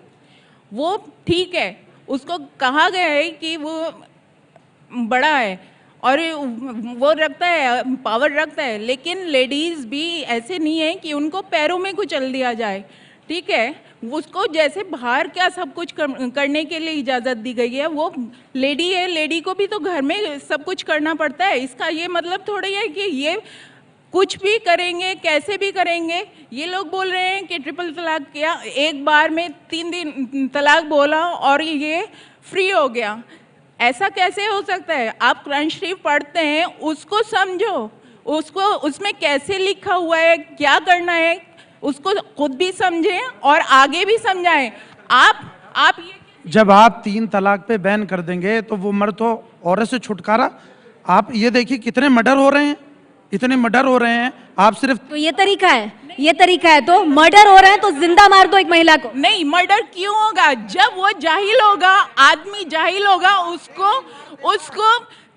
वो ठीक है, उसको कहा गया है कि वो बड़ा है और वो रखता है, पावर रखता है, लेकिन लेडीज़ भी ऐसे नहीं है कि उनको पैरों में कुचल दिया जाए। ठीक है, उसको जैसे बाहर क्या सब कुछ करने के लिए इजाज़त दी गई है, वो लेडी है, लेडी को भी तो घर में सब कुछ करना पड़ता है। इसका ये मतलब थोड़ी है कि ये कुछ भी करेंगे, कैसे भी करेंगे। ये लोग बोल रहे हैं कि ट्रिपल तलाक किया, एक बार में 3 दिन तलाक बोला और ये फ्री हो गया। ऐसा कैसे हो सकता है? आप कुरान शरीफ पढ़ते हैं, उसको समझो, उसको उसमें कैसे लिखा हुआ है, क्या करना है, उसको खुद भी समझें और आगे भी समझाएं। आप ये जब आप 3 तलाक पे बैन कर देंगे तो वो मर्द तो औरत से छुटकारा। आप ये देखिए कितने मर्डर हो रहे हैं, इतने मर्डर हो रहे हैं। आप सिर्फ तो ये तरीका है, ये तरीका है, तो मर्डर हो रहे हैं तो जिंदा मार दो एक महिला को। नहीं, मर्डर क्यों होगा? जब वो जाहिल होगा, आदमी जाहिल होगा, उसको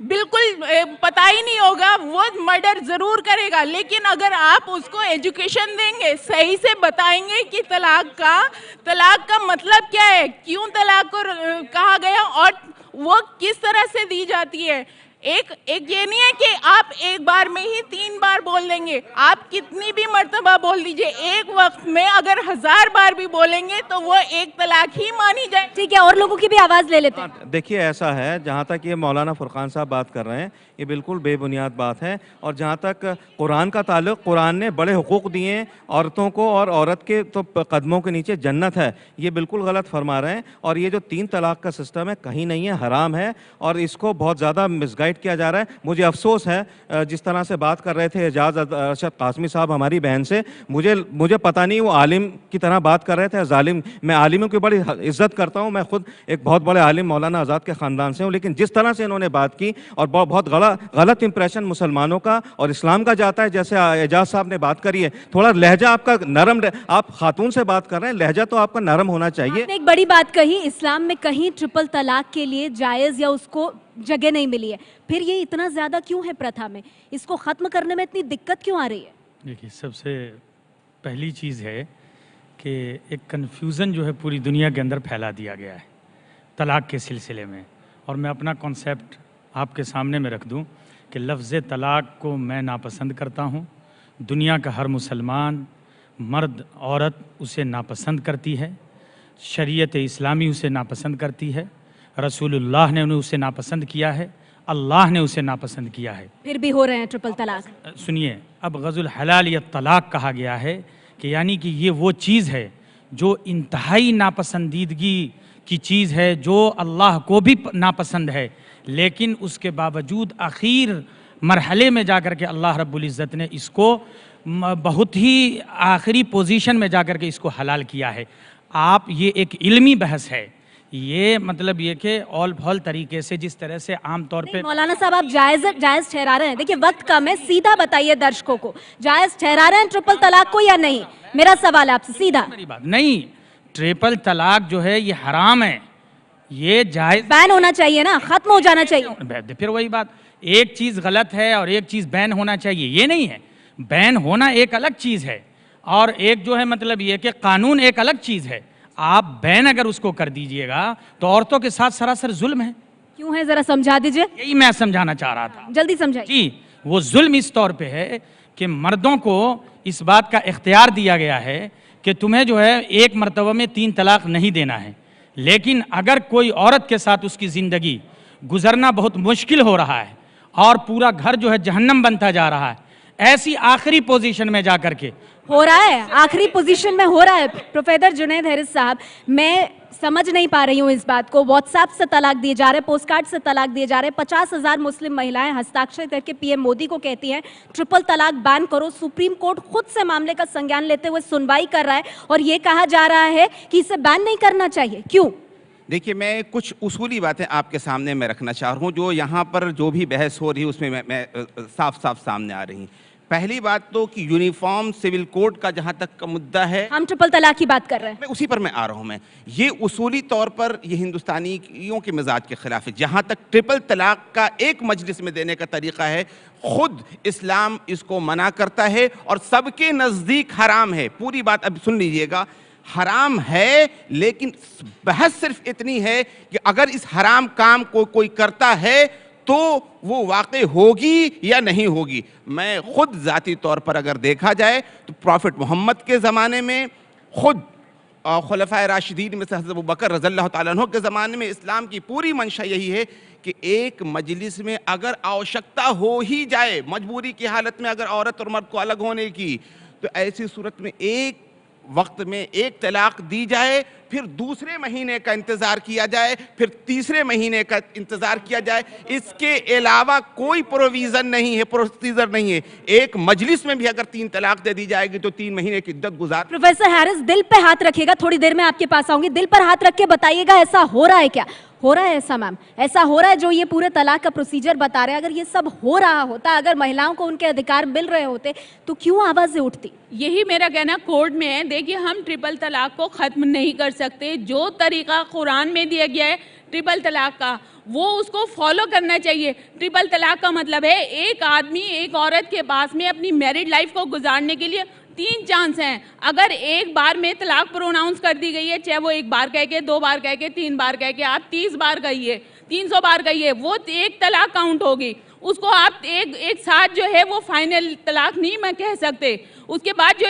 बिल्कुल पता ही नहीं होगा, वो मर्डर जरूर करेगा। लेकिन अगर आप उसको एजुकेशन देंगे, सही से बताएंगे कि तलाक का मतलब क्या है, क्यों तलाक को कहा गया और वो किस तरह से दी जाती है। एक ये नहीं है कि आप एक बार में ही 3 बार बोल देंगे, आप कितनी भी मर्तबा बोल दीजिए, एक वक्त में अगर 1000 बार भी बोलेंगे तो वो एक तलाक ही मानी जाए। ठीक है, और लोगों की भी आवाज ले लेते हैं। देखिए ऐसा है, जहाँ तक ये मौलाना फुरकान साहब बात कर रहे हैं ये बिल्कुल बेबुनियाद बात है। और जहाँ तक कुरान का ताल्लुक, कुरान ने बड़े हुकूक दिए औरतों को और औरत के तो कदमों के नीचे जन्नत है, ये बिल्कुल गलत फरमा रहे हैं। और ये जो 3 तलाक का सिस्टम है कहीं नहीं है, हराम है और इसको बहुत ज़्यादा मिसगाइड किया जा रहा है। मुझे अफसोस है जिस तरह से बात कर रहे थे एजाज अरशद कासमी साहब हमारी बहन से, मुझे पता नहीं वो आलिम की तरह बात कर रहे थे, जालिम। मैं आलिमों की बड़ी इज्जत करता हूँ, मैं खुद एक बहुत बड़े आलिम मौलाना आज़ाद के ख़ानदान से हूँ, लेकिन जिस तरह से इन्होंने बात की और बहुत गलत इंप्रेशन मुसलमानों का और इस्लाम का जाता है, जैसे एजाज साहब ने बात करी है, थोड़ा लहजा आपका नरम, आप खातून से बात कर रहे हैं, लहजा तो आपका नरम होना चाहिए। आपने एक बड़ी बात कही, इस्लाम में कहीं ट्रिपल तलाक के लिए जायज़ या उसको जगह नहीं मिली है, फिर ये इतना ज़्यादा क्यों है प्रथा में? इसको ख़त्म करने में इतनी दिक्कत क्यों आ रही है? देखिए, सबसे पहली चीज़ है कि एक कन्फ्यूज़न जो है पूरी दुनिया के अंदर फैला दिया गया है तलाक के सिलसिले में। और मैं अपना कॉन्सेप्ट आपके सामने में रख दूं कि लफ्ज़ तलाक को मैं नापसंद करता हूं, दुनिया का हर मुसलमान मर्द औरत उसे नापसंद करती है, शरीयत इस्लामी उसे नापसंद करती है, रसूलुल्लाह ने उसे नापसंद किया है, अल्लाह ने उसे नापसंद किया है, फिर भी हो रहे हैं ट्रिपल तलाक। सुनिए, अब गज़ुल हलाल या तलाक कहा गया है कि यानी कि ये वो चीज़ है जो इंतहाई नापसंदीदगी की चीज़ है, जो अल्लाह को भी नापसंद है, लेकिन उसके बावजूद आखिर मरहले में जाकर के अल्लाह रब्बुल इज़्ज़त ने इसको बहुत ही आखिरी पोजीशन में जाकर के इसको हलाल किया है। आप ये एक इल्मी बहस है, ये मतलब ये कि ऑल फॉल तरीके से जिस तरह से आम तौर पे मौलाना साहब आप जायज ठहरा रहे हैं। देखिए वक्त कम है, सीधा बताइए दर्शकों को, जायज ठहरा रहे हैं ट्रिपल तलाक को या नहीं? मेरा सवाल है आपसे सीधा। मेरी बात नहीं, ट्रिपल तलाक जो है ये हराम है, ये जायज बैन होना चाहिए ना, खत्म हो जाना चाहिए। फिर वही बात, एक चीज गलत है और एक चीज बैन होना चाहिए, ये नहीं है। बैन होना एक अलग चीज है और एक जो है मतलब ये कि कानून एक अलग चीज है। आप बैन अगर उसको कर दीजिएगा तो औरतों के साथ सरासर जुल्म है। क्यों है जरा समझा दीजिए। यही मैं समझाना चाह रहा था, जल्दी समझाइए। जी, वो जुल्म इस तौर पे है कि मर्दों को इस बात का इख्तियार दिया गया है कि तुम्हें जो है एक मर्तबा में 3 तलाक नहीं देना है, लेकिन अगर कोई औरत के साथ उसकी ज़िंदगी गुजरना बहुत मुश्किल हो रहा है और पूरा घर जो है जहन्नम बनता जा रहा है, ऐसी आखिरी पोजीशन में जाकर के हो रहा है, आखिरी पोजीशन में हो रहा है। प्रोफेसर जुनैद हैरिस साहब, मैं समझ नहीं पा रही हूँ इस बात को। व्हाट्सएप से तलाक दिए जा रहे, पोस्ट कार्ड से तलाक दिए जा रहे। 50,000 मुस्लिम महिलाएं हस्ताक्षर करके पीएम मोदी को कहती हैं ट्रिपल तलाक बैन करो। सुप्रीम कोर्ट खुद से मामले का संज्ञान लेते हुए सुनवाई कर रहा है और ये कहा जा रहा है कि इसे बैन नहीं करना चाहिए। क्यों? देखिए, मैं कुछ उसूली बातें आपके सामने मैं रखना चाह रहा हूँ, जो यहाँ पर जो भी बहस हो रही है उसमें मैं साफ साफ सामने आ रही। पहली बात तो कि यूनिफॉर्म सिविल कोड का जहाँ तक का मुद्दा है, हम ट्रिपल तलाक की बात कर रहे हैं, मैं उसी पर मैं आ रहा हूँ। मैं ये उसूली तौर पर ये हिंदुस्तानियों के मिजाज के खिलाफ है। जहाँ तक ट्रिपल तलाक का एक मजलिस में देने का तरीका है, खुद इस्लाम इसको मना करता है और सबके नज़दीक हराम है। पूरी बात अब सुन लीजिएगा, हराम है, लेकिन बहस सिर्फ इतनी है कि अगर इस हराम काम को कोई करता है तो वो वाक़ई होगी या नहीं होगी। मैं खुद ज़ाती तौर पर अगर देखा जाए तो प्रॉफिट मोहम्मद के ज़माने में, खुद खुलफ़ाए राशिदीन में से हज़रत अबू बकर रज़ियल्लाहु ताला अन्हु के ज़माने में इस्लाम की पूरी मंशा यही है कि एक मजलिस में अगर आवश्यकता हो ही जाए, मजबूरी की हालत में अगर औरत और मर्द को अलग होने की, तो ऐसी सूरत में एक वक्त में एक तलाक दी जाए, फिर दूसरे महीने का इंतज़ार किया जाए, फिर तीसरे महीने का इंतज़ार किया जाए। इसके अलावा कोई प्रोविज़न नहीं है, प्रोसीजर नहीं है। एक मजलिस में भी अगर 3 तलाक दे दी जाएगी तो 3 महीने की इद्दत गुजार। प्रोफेसर हैरिस, दिल पे हाथ रखिएगा, थोड़ी देर में आपके पास आऊंगी। दिल पर हाथ रख के बताइएगा ऐसा हो रहा है क्या? हो रहा है ऐसा मैम? ऐसा हो रहा है जो ये पूरे तलाक का प्रोसीजर बता रहे हैं? अगर ये सब हो रहा होता, अगर महिलाओं को उनके अधिकार मिल रहे होते, तो क्यों आवाज़ें उठती? यही मेरा कहना कोर्ट में है। देखिए, हम ट्रिपल तलाक को ख़त्म नहीं कर सकते। जो तरीका कुरान में दिया गया है ट्रिपल तलाक का, वो उसको फॉलो करना चाहिए। ट्रिपल तलाक का मतलब है एक आदमी एक औरत के पास में अपनी मैरिड लाइफ को गुजारने के लिए 3 चांस हैं। अगर एक बार में तलाक प्रोनाउंस कर दी गई है, चाहे वो 1 बार कह के, 2 बार कह के, 3 बार कह के, आप 30 बार कहिए, 300 बार कहिए, वो एक तलाक काउंट होगी। उसको आप एक साथ जो है वो फाइनल तलाक नहीं मैं कह सकते। उसके बाद जो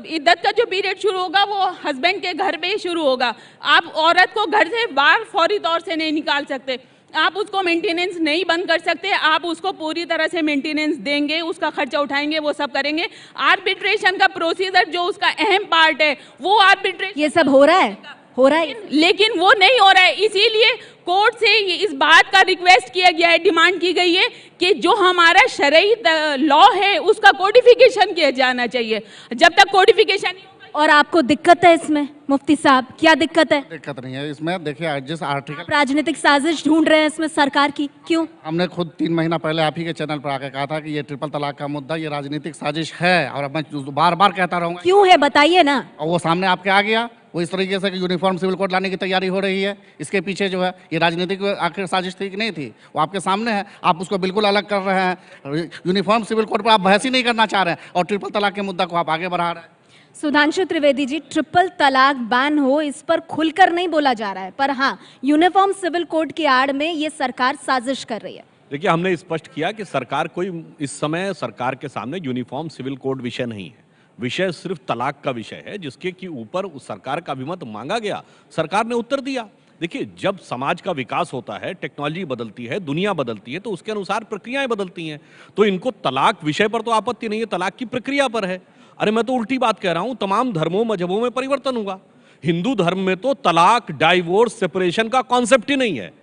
इद्दत का जो पीरियड शुरू होगा वो हस्बैंड के घर पे ही शुरू होगा। आप औरत को घर से बाहर फौरी तौर से नहीं निकाल सकते, आप उसको मेंटेनेंस नहीं बंद कर सकते। आप उसको पूरी तरह से मेंटेनेंस देंगे, उसका खर्चा उठाएंगे, वो सब करेंगे। आर्बिट्रेशन का प्रोसीजर जो उसका अहम पार्ट है, वो आर्बिट्रेशन, ये सब हो रहा है, हो रहा है, लेकिन वो नहीं हो रहा है। इसीलिए कोर्ट से इस बात का रिक्वेस्ट किया गया है, डिमांड की गई है कि जो हमारा शरई लॉ है उसका कोडिफिकेशन किया जाना चाहिए। जब तक कोडिफिकेशन। और आपको दिक्कत है इसमें मुफ्ती साहब? क्या दिक्कत है? दिक्कत नहीं है इसमें। देखिए, जिस आर्टिकल, राजनीतिक साजिश ढूंढ रहे हैं इसमें सरकार की, क्यों? हमने खुद 3 महीना पहले आप ही के चैनल पर आकर कहा था कि ये ट्रिपल तलाक का मुद्दा ये राजनीतिक साजिश है, और अब मैं बार बार कहता रहूंगा। क्यों है बताइए ना। और वो सामने आपके आ गया, वो इस तरीके से कि यूनिफॉर्म सिविल कोड लाने की तैयारी हो रही है। इसके पीछे जो है ये राजनीतिक आखिर साजिश थी कि नहीं थी, वो आपके सामने है। आप उसको बिल्कुल अलग कर रहे हैं। यूनिफॉर्म सिविल कोड पर आप बहस ही नहीं करना चाह रहे हैं और ट्रिपल तलाक के मुद्दा को आप आगे बढ़ा रहे हैं। सुधांशु त्रिवेदी जी, ट्रिपल तलाक बैन हो इस पर खुलकर नहीं बोला जा रहा है, पर हाँ यूनिफॉर्म सिविल कोड की आड़ में ये सरकार साजिश कर रही है। देखिए, हमने स्पष्ट किया कि सरकार कोई इस समय सरकार के सामने यूनिफॉर्म सिविल कोड विषय नहीं है। विषय सिर्फ तलाक का विषय है, जिसके की ऊपर उस सरकार का अभिमत मांगा गया, सरकार ने उत्तर दिया। देखिए, जब समाज का विकास होता है, टेक्नोलॉजी बदलती है, दुनिया बदलती है, तो उसके अनुसार प्रक्रियाएं बदलती हैं। तो इनको तलाक विषय पर तो आपत्ति नहीं है, तलाक की प्रक्रिया पर है। अरे मैं तो उल्टी बात कह रहा हूं, तमाम धर्मों मजहबों में परिवर्तन हुआ। हिंदू धर्म में तो तलाक, डाइवोर्स, सेपरेशन का कॉन्सेप्ट ही नहीं है।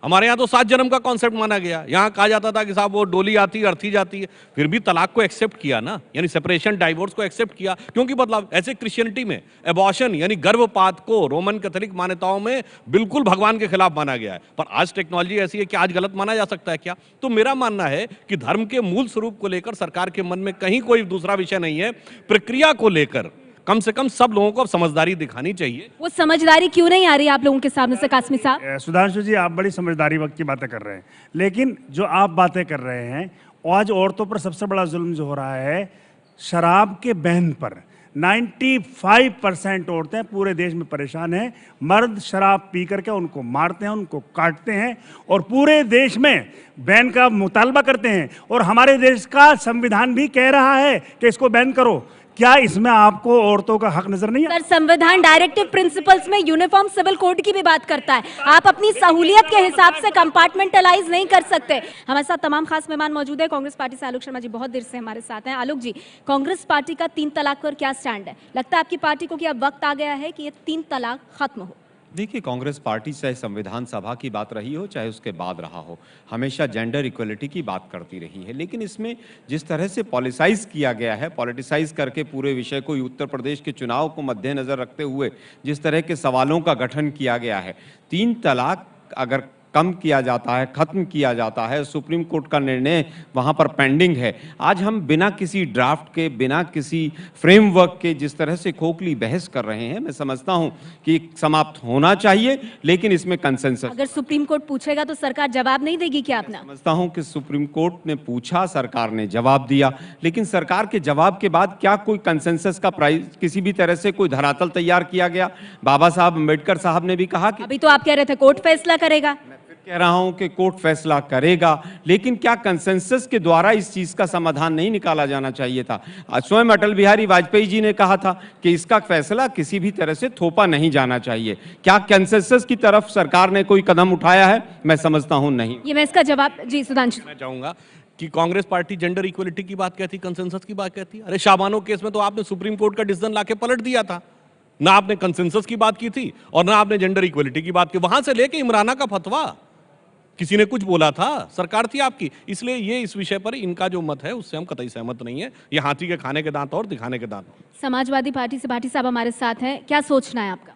हमारे यहाँ तो 7 जन्म का कॉन्सेप्ट माना गया। यहाँ कहा जाता था कि साहब वो डोली आती है, अर्थी जाती है, फिर भी तलाक को एक्सेप्ट किया ना, यानी सेपरेशन, डाइवोर्स को एक्सेप्ट किया। क्योंकि बदलाव ऐसे क्रिश्चियनिटी में एबॉर्शन यानी गर्भपात को रोमन कैथोलिक मान्यताओं में बिल्कुल भगवान के खिलाफ माना गया है, पर आज टेक्नोलॉजी ऐसी है कि आज गलत माना जा सकता है क्या? तो मेरा मानना है कि धर्म के मूल स्वरूप को लेकर सरकार के मन में कहीं कोई दूसरा विषय नहीं है। प्रक्रिया को लेकर कम से कम सब लोगों को समझदारी दिखानी चाहिए। वो समझदारी क्यों नहीं आ रही आप लोगों के सामने से कासमी साहब? सुधांशु जी, आप बड़ी समझदारी वक्त की बातें कर रहे हैं, लेकिन जो आप बातें कर रहे हैं, आज औरतों पर सबसे बड़ा जुल्म जो हो रहा है शराब के बैन पर। 95% औरतें पूरे देश में परेशान हैं। मर्द शराब पी करके उनको मारते हैं, उनको काटते हैं और पूरे देश में बैन का मुतालबा करते हैं। और हमारे देश का संविधान भी कह रहा है कि इसको बैन करो। क्या इसमें आपको औरतों का हक नजर नहीं आता? सर, संविधान डायरेक्टिव प्रिंसिपल्स में यूनिफॉर्म सिविल कोड की भी बात करता है। आप अपनी सहूलियत के हिसाब से कंपार्टमेंटलाइज नहीं कर सकते। हमारे साथ तमाम खास मेहमान मौजूद है। कांग्रेस पार्टी से आलोक शर्मा जी बहुत देर से हमारे साथ हैं। आलोक जी, कांग्रेस पार्टी का 3 तलाक पर क्या स्टैंड है? लगता है आपकी पार्टी को कि अब वक्त आ गया है कि ये 3 तलाक खत्म हो? देखिए, कांग्रेस पार्टी चाहे संविधान सभा की बात रही हो चाहे उसके बाद रहा हो, हमेशा जेंडर इक्वलिटी की बात करती रही है। लेकिन इसमें जिस तरह से पॉलिसाइज किया गया है, पॉलिटिसाइज करके पूरे विषय को उत्तर प्रदेश के चुनाव को मद्देनजर रखते हुए जिस तरह के सवालों का गठन किया गया है, 3 तलाक अगर कम किया जाता है, खत्म किया जाता है, सुप्रीम कोर्ट का निर्णय वहाँ पर पेंडिंग है। आज हम बिना किसी ड्राफ्ट के, बिना किसी फ्रेमवर्क के जिस तरह से खोखली बहस कर रहे हैं, मैं समझता हूँ कि समाप्त होना चाहिए, लेकिन इसमें कंसेंसस। अगर सुप्रीम कोर्ट पूछेगा तो सरकार जवाब नहीं देगी क्या अपना? समझता हूँ कि सुप्रीम कोर्ट ने पूछा, सरकार ने जवाब दिया, लेकिन सरकार के जवाब के बाद क्या कोई कंसेंसस का प्राइस, किसी भी तरह से कोई धरातल तैयार किया गया? बाबा साहब अम्बेडकर साहब ने भी कहा कि अभी तो आप कह रहे थे कोर्ट फैसला करेगा। कह रहा हूं कि कोर्ट फैसला करेगा, लेकिन क्या कंसेंसस के द्वारा इस चीज का समाधान नहीं निकाला जाना चाहिए था? स्वयं अटल बिहारी वाजपेयी जी ने कहा था कि इसका फैसला किसी भी तरह से थोपा नहीं जाना चाहिए। क्या कंसेंसस की तरफ सरकार ने कोई कदम उठाया है? मैं समझता हूं नहीं। ये मैं इसका जवाब जी सुधांशु मैं चाहूंगा कि कांग्रेस पार्टी जेंडर इक्वलिटी की बात कहती, कंसेंसस की बात कहती। अरे शाबानो केस में तो आपने सुप्रीम कोर्ट का डिसीजन लाके पलट दिया था। ना आपने कंसेंसस की बात की थी और ना आपने जेंडर इक्वलिटी की बात की। वहां से लेके इमराना का फतवा किसी ने कुछ बोला था? सरकार थी आपकी। इसलिए ये इस विषय पर इनका जो मत है उससे हम कतई सहमत नहीं है। ये हाथी के खाने के दांत और दिखाने के दांत। समाजवादी पार्टी से भाटी साहब हमारे साथ हैं, क्या सोचना है आपका?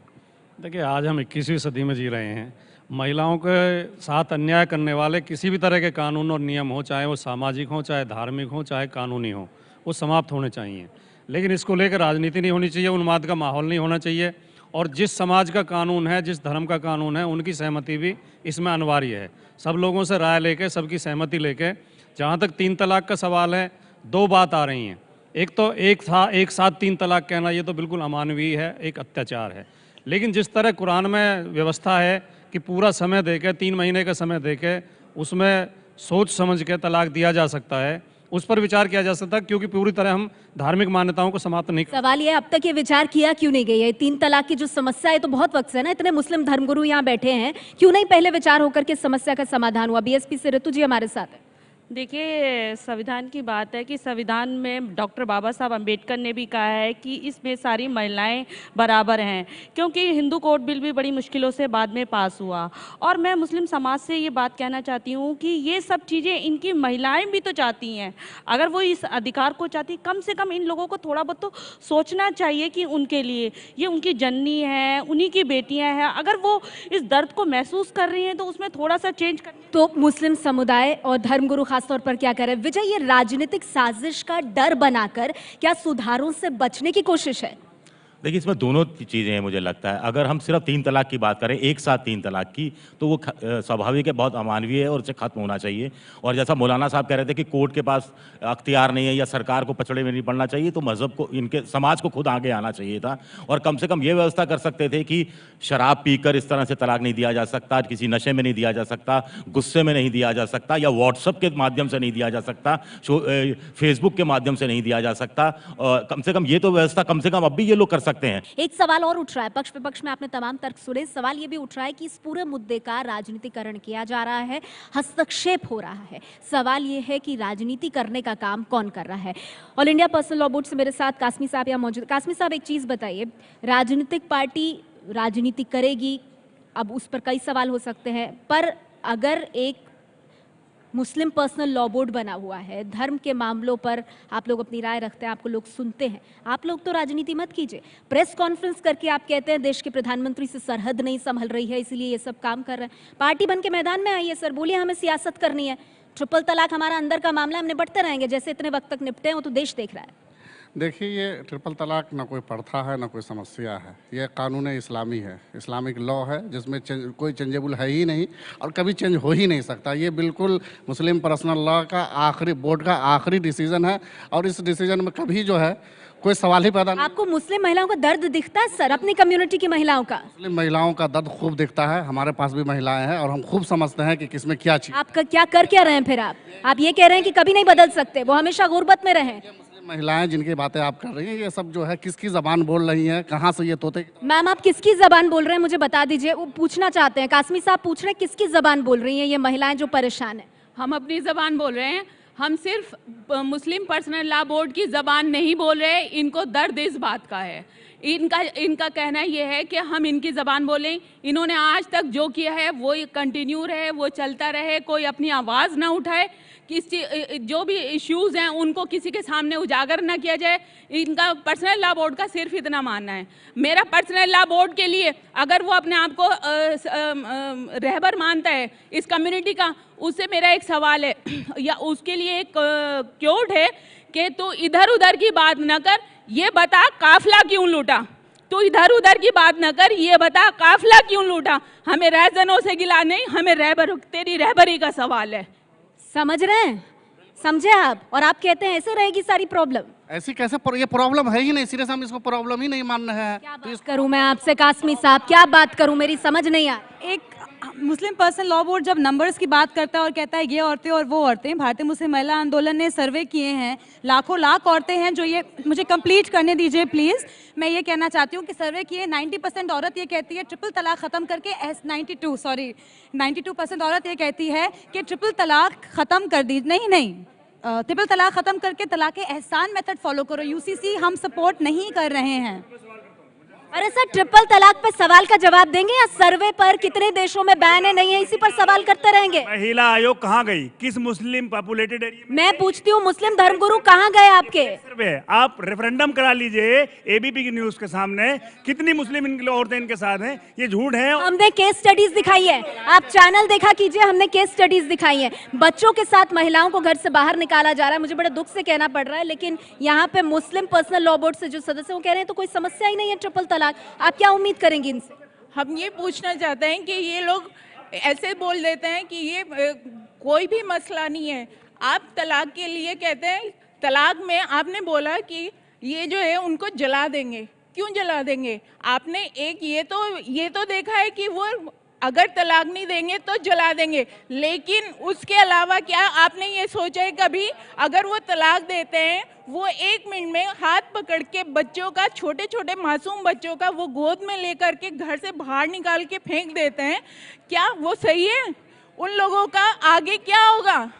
देखिए, आज हम 21वीं सदी में जी रहे हैं। महिलाओं के साथ अन्याय करने वाले किसी भी तरह के कानून और नियम हो, चाहे वो सामाजिक हो, चाहे धार्मिक हो, चाहे कानूनी हो, वो समाप्त होने चाहिए। लेकिन इसको लेकर राजनीति नहीं होनी चाहिए, उन्माद का माहौल नहीं होना चाहिए। और जिस समाज का कानून है, जिस धर्म का कानून है, उनकी सहमति भी इसमें अनिवार्य है। सब लोगों से राय लेके, सबकी सहमति लेके। जहाँ तक 3 तलाक का सवाल है, 2 बात आ रही हैं। एक तो एक साथ 3 तलाक कहना, ये तो बिल्कुल अमानवीय है, एक अत्याचार है। लेकिन जिस तरह कुरान में व्यवस्था है कि पूरा समय देके, 3 महीने का समय देके उसमें सोच समझ के तलाक दिया जा सकता है, उस पर विचार किया जा सकता है, क्योंकि पूरी तरह हम धार्मिक मान्यताओं को समाप्त नहीं। सवाल ये, अब तक ये विचार किया क्यों नहीं गया है? 3 तलाक की जो समस्या है तो बहुत वक्त से ना, इतने मुस्लिम धर्मगुरु यहाँ बैठे हैं, क्यों नहीं पहले विचार होकर के समस्या का समाधान हुआ? बीएसपी से ऋतु जी हमारे साथ है। देखिए, संविधान की बात है कि संविधान में डॉक्टर बाबा साहब अम्बेडकर ने भी कहा है कि इसमें सारी महिलाएं बराबर हैं, क्योंकि हिंदू कोड बिल भी बड़ी मुश्किलों से बाद में पास हुआ। और मैं मुस्लिम समाज से ये बात कहना चाहती हूँ कि ये सब चीज़ें इनकी महिलाएं भी तो चाहती हैं। अगर वो इस अधिकार को चाहती, कम से कम इन लोगों को थोड़ा बहुत तो सोचना चाहिए कि उनके लिए ये उनकी जननी है, उन्हीं की बेटियाँ हैं। अगर वो इस दर्द को महसूस कर रही हैं तो उसमें थोड़ा सा चेंज करना। तो मुस्लिम समुदाय और धर्मगुरु खासतौर पर क्या करें? विजय, ये राजनीतिक साजिश का डर बनाकर क्या सुधारों से बचने की कोशिश है? देखिए, इसमें दोनों चीज़ें हैं मुझे लगता है। अगर हम सिर्फ 3 तलाक की बात करें, एक साथ 3 तलाक की, तो वो स्वाभाविक है, बहुत अमानवीय है और उसे खत्म होना चाहिए। और जैसा मौलाना साहब कह रहे थे कि कोर्ट के पास अख्तियार नहीं है या सरकार को पचड़े में नहीं पड़ना चाहिए, तो मज़हब को, इनके समाज को खुद आगे आना चाहिए था। और कम से कम ये व्यवस्था कर सकते थे कि शराब पीकर इस तरह से तलाक नहीं दिया जा सकता, किसी नशे में नहीं दिया जा सकता, गुस्से में नहीं दिया जा सकता, या व्हाट्सएप के माध्यम से नहीं दिया जा सकता, फेसबुक के माध्यम से नहीं दिया जा सकता। कम से कम ये तो व्यवस्था कम से कम अब भी ये लोग कर सकते सकते हैं। एक सवाल और उठ रहा है, पक्ष विपक्ष में आपने तमाम तर्क सुने, सवाल ये भी उठ रहा है कि इस पूरे मुद्दे का राजनीतिकरण किया जा रहा है, हस्तक्षेप हो रहा है। सवाल ये है कि राजनीति करने का काम कौन कर रहा है। All India personal law board से मेरे साथ कासमी साहब यहाँ मौजूद। कासमी साहब, एक चीज़ बताइए, राजनीतिक पार्टी राजनीति करेगी, अब उस पर कई सवाल हो सकते हैं, पर अगर एक मुस्लिम पर्सनल लॉ बोर्ड बना हुआ है, धर्म के मामलों पर आप लोग अपनी राय रखते हैं, आपको लोग सुनते हैं, आप लोग तो राजनीति मत कीजिए। प्रेस कॉन्फ्रेंस करके आप कहते हैं देश के प्रधानमंत्री से सरहद नहीं संभल रही है, इसीलिए ये सब काम कर रहे हैं। पार्टी बन के मैदान में आइए सर, बोलिए हमें सियासत करनी है, ट्रिपल तलाक हमारा अंदर का मामला, हम निपटते रहेंगे जैसे इतने वक्त तक निपटे हैं, वो तो देश देख रहा है। देखिए, ये ट्रिपल तलाक ना कोई प्रथा है ना कोई समस्या है, ये कानून इस्लामी है, इस्लामिक लॉ है, जिसमें कोई चेंजेबल है ही नहीं और कभी चेंज हो ही नहीं सकता। ये बिल्कुल मुस्लिम पर्सनल लॉ का आखिरी बोर्ड का आखिरी डिसीजन है और इस डिसीजन में कभी जो है कोई सवाल ही पैदा नहीं। आपको मुस्लिम महिलाओं का दर्द दिखता है सर, अपनी कम्युनिटी की महिलाओं का? मुस्लिम महिलाओं का दर्द खूब दिखता है, हमारे पास भी महिलाएं हैं और हम खूब समझते हैं कि किसमें क्या चीज। आप क्या कर क्या रहे हैं फिर? आप ये कह रहे हैं कि कभी नहीं बदल सकते, वो हमेशा गुर्बत में रहें। महिलाएं जिनकी बातें आप कर रही हैं, ये सब जो है किसकी जबान बोल रही हैं, कहाँ से ये तोते? मैम, आप किसकी जबान बोल रहे हैं मुझे बता दीजिए, वो पूछना चाहते हैं। कासमी साहब पूछ रहे हैं किसकी जबान बोल रही हैं ये महिलाएं जो परेशान है? हम अपनी ज़बान बोल रहे हैं, हम सिर्फ मुस्लिम पर्सनल लॉ बोर्ड की ज़बान नहीं बोल रहे, इनको दर्द इस बात का है। इनका कहना ये है कि हम इनकी ज़बान बोलें, इन्होंने आज तक जो किया है वो कंटिन्यू रहे, वो चलता रहे, कोई अपनी आवाज़ ना उठाए, जो भी इश्यूज़ हैं उनको किसी के सामने उजागर ना किया जाए। इनका पर्सनल लॉ बोर्ड का सिर्फ इतना मानना है। मेरा पर्सनल लॉ बोर्ड के लिए अगर वो अपने आप को रहबर मानता है इस कम्युनिटी का, उससे मेरा एक सवाल है या उसके लिए एक क्योट है कि तू इधर उधर की बात न कर, ये बता काफिला क्यों लूटा। तू इधर उधर की बात न कर, ये बता काफिला क्यों लूटा। हमें रहजनों से गिला नहीं, हमें तेरी रहबरी का सवाल है। समझ रहे हैं? समझे आप? और आप कहते हैं ऐसे रहेगी सारी प्रॉब्लम? ऐसी कैसे? ये प्रॉब्लम है ही नहीं, सीरियस हम इसको प्रॉब्लम ही नहीं मान रहे हैं। क्या बात करूं मैं आपसे कासमी साहब, क्या बात करूं, मेरी समझ नहीं आ। एक मुस्लिम पर्सनल लॉ बोर्ड जब नंबर्स की बात करता है और कहता है ये औरतें और वो औरतें, भारतीय मुस्लिम महिला आंदोलन ने सर्वे किए हैं, लाखों लाख औरतें हैं जो ये, मुझे कंप्लीट करने दीजिए प्लीज़। मैं ये कहना चाहती हूँ कि सर्वे किए 90% औरत ये कहती है ट्रिपल तलाक ख़त्म करके 92% औरत ये कहती है कि ट्रिपल तलाक ख़त्म कर दी। नहीं, ट्रिपल तलाक ख़त्म करके तलाक एहसान मेथड फॉलो करो। यूसीसी हम सपोर्ट नहीं कर रहे हैं। अरे सर, ट्रिपल तलाक पे सवाल का जवाब देंगे या सर्वे पर कितने देशों में बैन है नहीं है इसी पर सवाल करते रहेंगे? महिला आयोग कहाँ गई? किस मुस्लिम पॉपुलेटेड एरिया में? मैं पूछती हूँ, मुस्लिम धर्मगुरु कहाँ गए आपके? सर्वे आप रेफरेंडम करा लीजिए एबीपी की न्यूज के सामने, कितनी मुस्लिम औरतें इनके साथ हैं, ये झूठ है। हमने केस स्टडीज दिखाई है, आप चैनल देखा कीजिए, हमने केस स्टडीज दिखाई है। बच्चों के साथ महिलाओं को घर से बाहर निकाला जा रहा है, मुझे बड़े दुख से कहना पड़ रहा है, लेकिन यहाँ पे मुस्लिम पर्सनल लॉ बोर्ड से जो सदस्य वो कह रहे हैं तो कोई समस्या ही नहीं है ट्रिपल तलाक। आप क्या उम्मीद करेंगे इनसे? हम ये पूछना चाहते हैं कि ये लोग ऐसे बोल देते हैं कि ये कोई भी मसला नहीं है। आप तलाक के लिए कहते हैं, तलाक में आपने बोला कि ये जो है उनको जला देंगे। क्यों जला देंगे? आपने एक ये तो देखा है कि वो अगर तलाक नहीं देंगे तो जला देंगे, लेकिन उसके अलावा क्या आपने ये सोचा है कभी अगर वो तलाक देते हैं, वो 1 मिनट में हाथ पकड़ के बच्चों का, छोटे छोटे मासूम बच्चों का वो गोद में लेकर के घर से बाहर निकाल के फेंक देते हैं, क्या वो सही है? उन लोगों का आगे क्या होगा?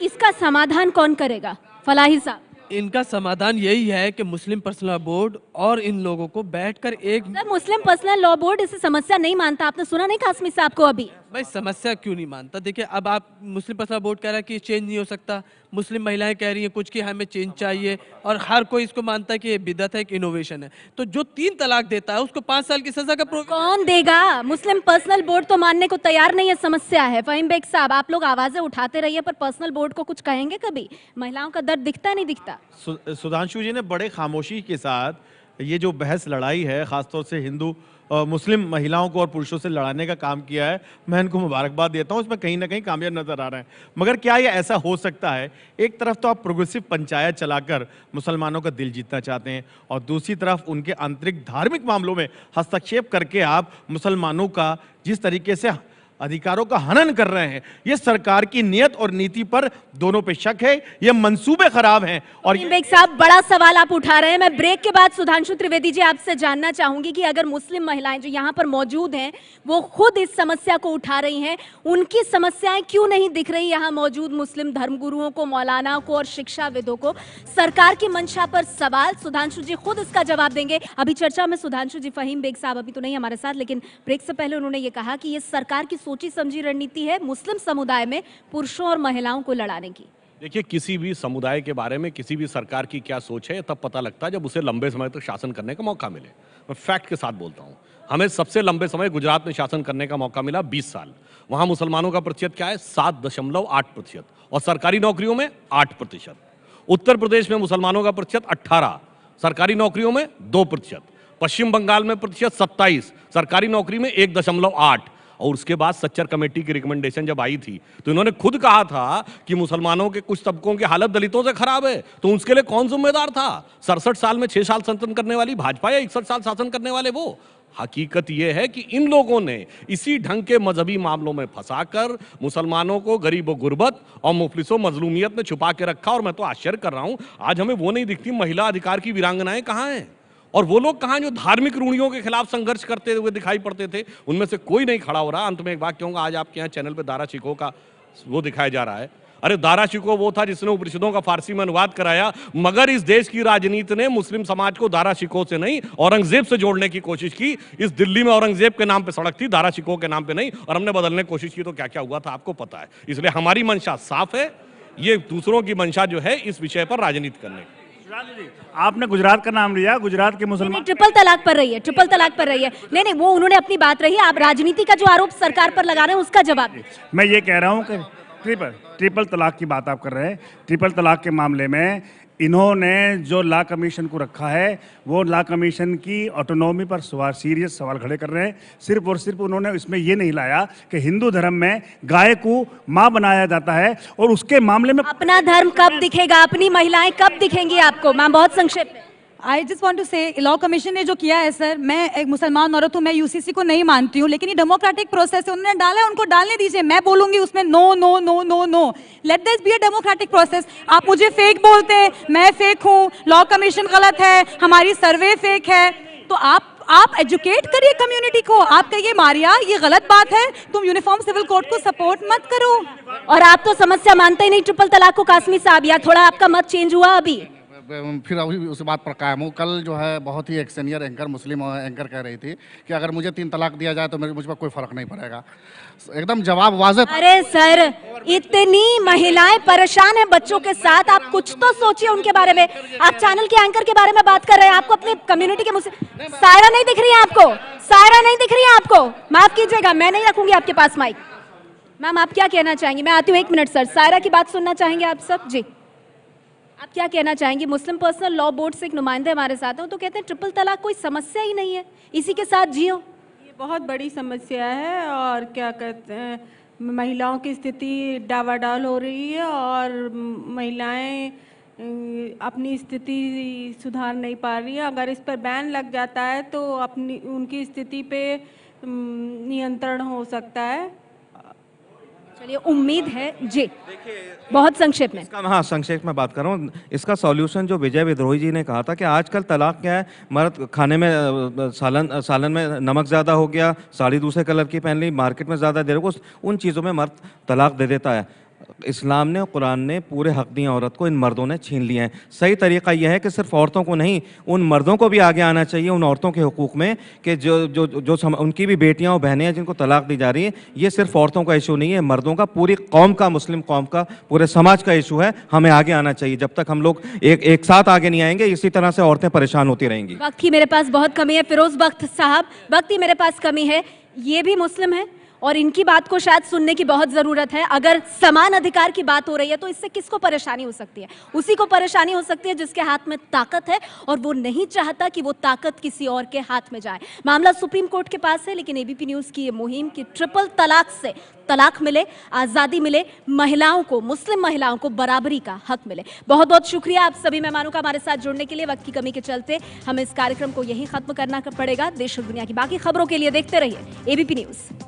इसका समाधान कौन करेगा? फलाही साहब, इनका समाधान यही है कि मुस्लिम पर्सनल लॉ बोर्ड और इन लोगों को बैठकर एक सर, मुस्लिम पर्सनल लॉ बोर्ड इसे समस्या नहीं मानता। आपने सुना नहीं कासमी साहब को? अभी भाई समस्या क्यों नहीं मानता? देखिए, अब आप मुस्लिम पर्सनल बोर्ड कह रहा है कि चेंज नहीं हो सकता, मुस्लिम महिलाएं कह रही हैं कुछ कि हमें चेंज चाहिए, और हर कोई इसको मानता है कि ये बिदअत है, एक इनोवेशन है। तो जो 3 तलाक देता है उसको 5 साल की सजा का कौन देगा? मुस्लिम पर्सनल बोर्ड तो मानने को तैयार नहीं है, समस्या है। फहीम बेग साहब, आप लोग आवाजें उठाते रहिए, पर पर्सनल बोर्ड को कुछ कहेंगे कभी? महिलाओं का दर्द दिखता नहीं दिखता? सुधांशु जी ने बड़े खामोशी के साथ ये जो बहस लड़ाई है, खासतौर से हिंदू मुस्लिम महिलाओं को और पुरुषों से लड़ाने का काम किया है, मैं इनको मुबारकबाद देता हूँ। इसमें कहीं ना कहीं कामयाब नजर आ रहे हैं। मगर क्या ये ऐसा हो सकता है? एक तरफ तो आप प्रोग्रेसिव पंचायत चलाकर मुसलमानों का दिल जीतना चाहते हैं, और दूसरी तरफ उनके आंतरिक धार्मिक मामलों में हस्तक्षेप करके आप मुसलमानों का जिस तरीके से अधिकारों का हनन कर रहे हैं। ये सरकार की नियत और नीति पर दोनों पे शक है, ये मंसूबे खराब हैं। और बेग साहब, बड़ा सवाल आप उठा रहे हैं। मैं ब्रेक के बाद सुधांशु त्रिवेदी जी आपसे जानना चाहूंगी कि अगर मुस्लिम महिलाएं जो यहाँ पर मौजूद हैं वो खुद इस समस्या को उठा रही हैं, उनकी समस्याएं क्यों नहीं दिख रही यहाँ मौजूद मुस्लिम धर्मगुरुओं को, मौलाना को और शिक्षाविदों को? सरकार की मंशा पर सवाल, सुधांशु जी खुद इसका जवाब देंगे। अभी चर्चा में सुधांशु जी, फहीम बेग साहब अभी तो नहीं हमारे साथ, लेकिन ब्रेक से पहले उन्होंने ये कहा कि ये सरकार की सोची समझी रणनीति है मुस्लिम समुदाय में पुरुषों और महिलाओं को लड़ाने की। देखिए, किसी भी समुदाय के बारे में किसी भी सरकार की क्या सोच है तब पता लगता है जब उसे लंबे समय तक शासन करने का मौका मिले। मैं फैक्ट के साथ बोलता हूँ, हमें सबसे लंबे समय गुजरात में शासन करने का मौका मिला 20 साल। वहां मुसलमानों का प्रतिशत क्या है? 7.8%, और सरकारी नौकरियों में 8%। उत्तर प्रदेश में मुसलमानों का प्रतिशत 18, सरकारी नौकरियों में 2%। पश्चिम बंगाल में प्रतिशत 27, सरकारी नौकरी में 1.8। और उसके बाद सच्चर कमेटी की रिकमेंडेशन जब आई थी तो इन्होंने खुद कहा था कि मुसलमानों के कुछ तबकों की हालत दलितों से खराब है, तो उसके लिए कौन जिम्मेदार था? 67 साल में 6 साल शासन करने वाली भाजपा या 61 साल शासन करने वाले वो? हकीकत यह है कि इन लोगों ने इसी ढंग के मजहबी मामलों में फंसाकर मुसलमानों को गरीब गुर्बत और मुफलिसों मजलूमियत में छुपा के रखा। और मैं तो आश्चर्य कर रहा हूं, आज हमें वो नहीं दिखती महिला अधिकार की वीरांगनाएं कहां हैं, और वो लोग कहां जो धार्मिक रूढ़ियों के खिलाफ संघर्ष करते हुए दिखाई पड़ते थे, उनमें से कोई नहीं खड़ा हो रहा। अंत में एक बात कहूंगा, आज आपके यहाँ चैनल पे दारा शिकोह का वो दिखाया जा रहा है। अरे दारा शिकोह वो था जिसने उपनिषदों का फारसी में अनुवाद कराया, मगर इस देश की राजनीति ने मुस्लिम समाज को दारा शिकोह से नहीं औरंगजेब से जोड़ने की कोशिश की। इस दिल्ली में औरंगजेब के नाम पे सड़क थी, दारा शिकोह के नाम पे नहीं, और हमने बदलने की कोशिश की तो क्या क्या हुआ था आपको पता है। इसलिए हमारी मंशा साफ है, ये दूसरों की मंशा जो है इस विषय पर राजनीति करने की। आपने गुजरात का नाम लिया, गुजरात के मुसलमान ट्रिपल तलाक पर रही है, ट्रिपल तलाक पर रही है। नहीं, वो उन्होंने अपनी बात रही है, आप राजनीति का जो आरोप सरकार पर लगा रहे हैं उसका जवाब। मैं ये कह रहा हूँ कि ट्रिपल तलाक की बात आप कर रहे हैं। ट्रिपल तलाक के मामले में इन्होंने जो लॉ कमीशन को रखा है वो लॉ कमीशन की ऑटोनॉमी पर सीरियस सवाल खड़े कर रहे हैं। सिर्फ और सिर्फ उन्होंने इसमें ये नहीं लाया कि हिंदू धर्म में गाय को माँ बनाया जाता है, और उसके मामले में अपना धर्म कब दिखेगा, अपनी महिलाएं कब दिखेंगी आपको? मैम बहुत संक्षेप में। आई जस्ट वॉन्ट टू से लॉ कमीशन ने जो किया है सर, मैं एक मुसलमान औरत हूँ, मैं यूसीसी को नहीं मानती हूँ, लेकिन ये डेमोक्रेटिक प्रोसेस है, उन्होंने डाला है, उनको डालने दीजिए। मैं बोलूंगी उसमें no no no no no, let this be a democratic process. आप मुझे फेक बोलते हैं, मैं फेक हूँ, लॉ कमीशन गलत है, हमारी सर्वे फेक है, तो आप एजुकेट करिए कम्युनिटी को। आप कहिए मारिया ये गलत बात है, तुम यूनिफॉर्म सिविल कोड को सपोर्ट मत करो। और आप तो समस्या मानते ही नहीं ट्रिपल तलाक को, कासमी साहब, या थोड़ा आपका मत चेंज हुआ अभी? फिर अभी उस बात पर कायम हूँ। कल जो है बहुत ही एक सीनियर एंकर, मुस्लिम एंकर कह रही थी कि अगर मुझे 3 तलाक दिया जाए तो मुझ पर कोई फर्क नहीं पड़ेगा। एकदम जवाब वाज़ेह। अरे सर, इतनी महिलाएं परेशान हैं बच्चों के साथ, आप कुछ तो सोचिए उनके बारे में। आप चैनल के एंकर के बारे में बात कर रहे हैं, आपको अपने कम्युनिटी के सायरा नहीं दिख रही है आपको? सायरा नहीं दिख रही है आपको? माफ कीजिएगा, मैं नहीं रखूंगी आपके पास माइक। मैम आप क्या कहना चाहेंगी? मैं आती हूँ, 1 मिनट सर। सायरा की बात सुनना चाहेंगे आप सब? जी, आप क्या कहना चाहेंगे? मुस्लिम पर्सनल लॉ बोर्ड से एक नुमाइंदे हमारे साथ हैं, तो कहते हैं ट्रिपल तलाक कोई समस्या ही नहीं है, इसी के साथ जियो। ये बहुत बड़ी समस्या है, और क्या कहते हैं, महिलाओं की स्थिति डावाडाल हो रही है, और महिलाएं अपनी स्थिति सुधार नहीं पा रही है। अगर इस पर बैन लग जाता है तो अपनी उनकी स्थिति पे नियंत्रण हो सकता है। चलिए, उम्मीद है। जी, बहुत संक्षेप में। हाँ, संक्षेप में बात कर रहा हूँ। इसका सॉल्यूशन जो विजय विद्रोही जी ने कहा था कि आजकल तलाक क्या है, मर्द खाने में सालन में नमक ज़्यादा हो गया, साड़ी दूसरे कलर की पहन ली, मार्केट में ज़्यादा देर को, उन चीज़ों में मर्द तलाक दे देता है। इस्लाम ने, कुरान ने पूरे हक दिए औरत को, इन मर्दों ने छीन लिए हैं। सही तरीका यह है कि सिर्फ औरतों को नहीं, उन मर्दों को भी आगे आना चाहिए उन औरतों के हुकूक में, कि जो उनकी भी बेटियां और बहनें हैं जिनको तलाक दी जा रही है। ये सिर्फ औरतों का इशू नहीं है, मर्दों का, पूरी कौम का, मुस्लिम कौम का, पूरे समाज का इशू है। हमें आगे आना चाहिए। जब तक हम लोग एक साथ आगे नहीं आएंगे, इसी तरह से औरतें परेशान होती रहेंगी। वक्त की मेरे पास बहुत कमी है। फिरोज बख्त साहब, वक्त की मेरे पास कमी है, ये भी मुस्लिम है और इनकी बात को शायद सुनने की बहुत ज़रूरत है। अगर समान अधिकार की बात हो रही है तो इससे किसको परेशानी हो सकती है? उसी को परेशानी हो सकती है जिसके हाथ में ताकत है और वो नहीं चाहता कि वो ताकत किसी और के हाथ में जाए। मामला सुप्रीम कोर्ट के पास है, लेकिन एबीपी न्यूज़ की ये मुहिम कि ट्रिपल तलाक से तलाक मिले, आज़ादी मिले, महिलाओं को, मुस्लिम महिलाओं को बराबरी का हक मिले। बहुत बहुत शुक्रिया आप सभी मेहमानों का हमारे साथ जुड़ने के लिए। वक्त की कमी के चलते हमें इस कार्यक्रम को यहीं खत्म करना पड़ेगा। देश और दुनिया की बाकी खबरों के लिए देखते रहिए एबीपी न्यूज़।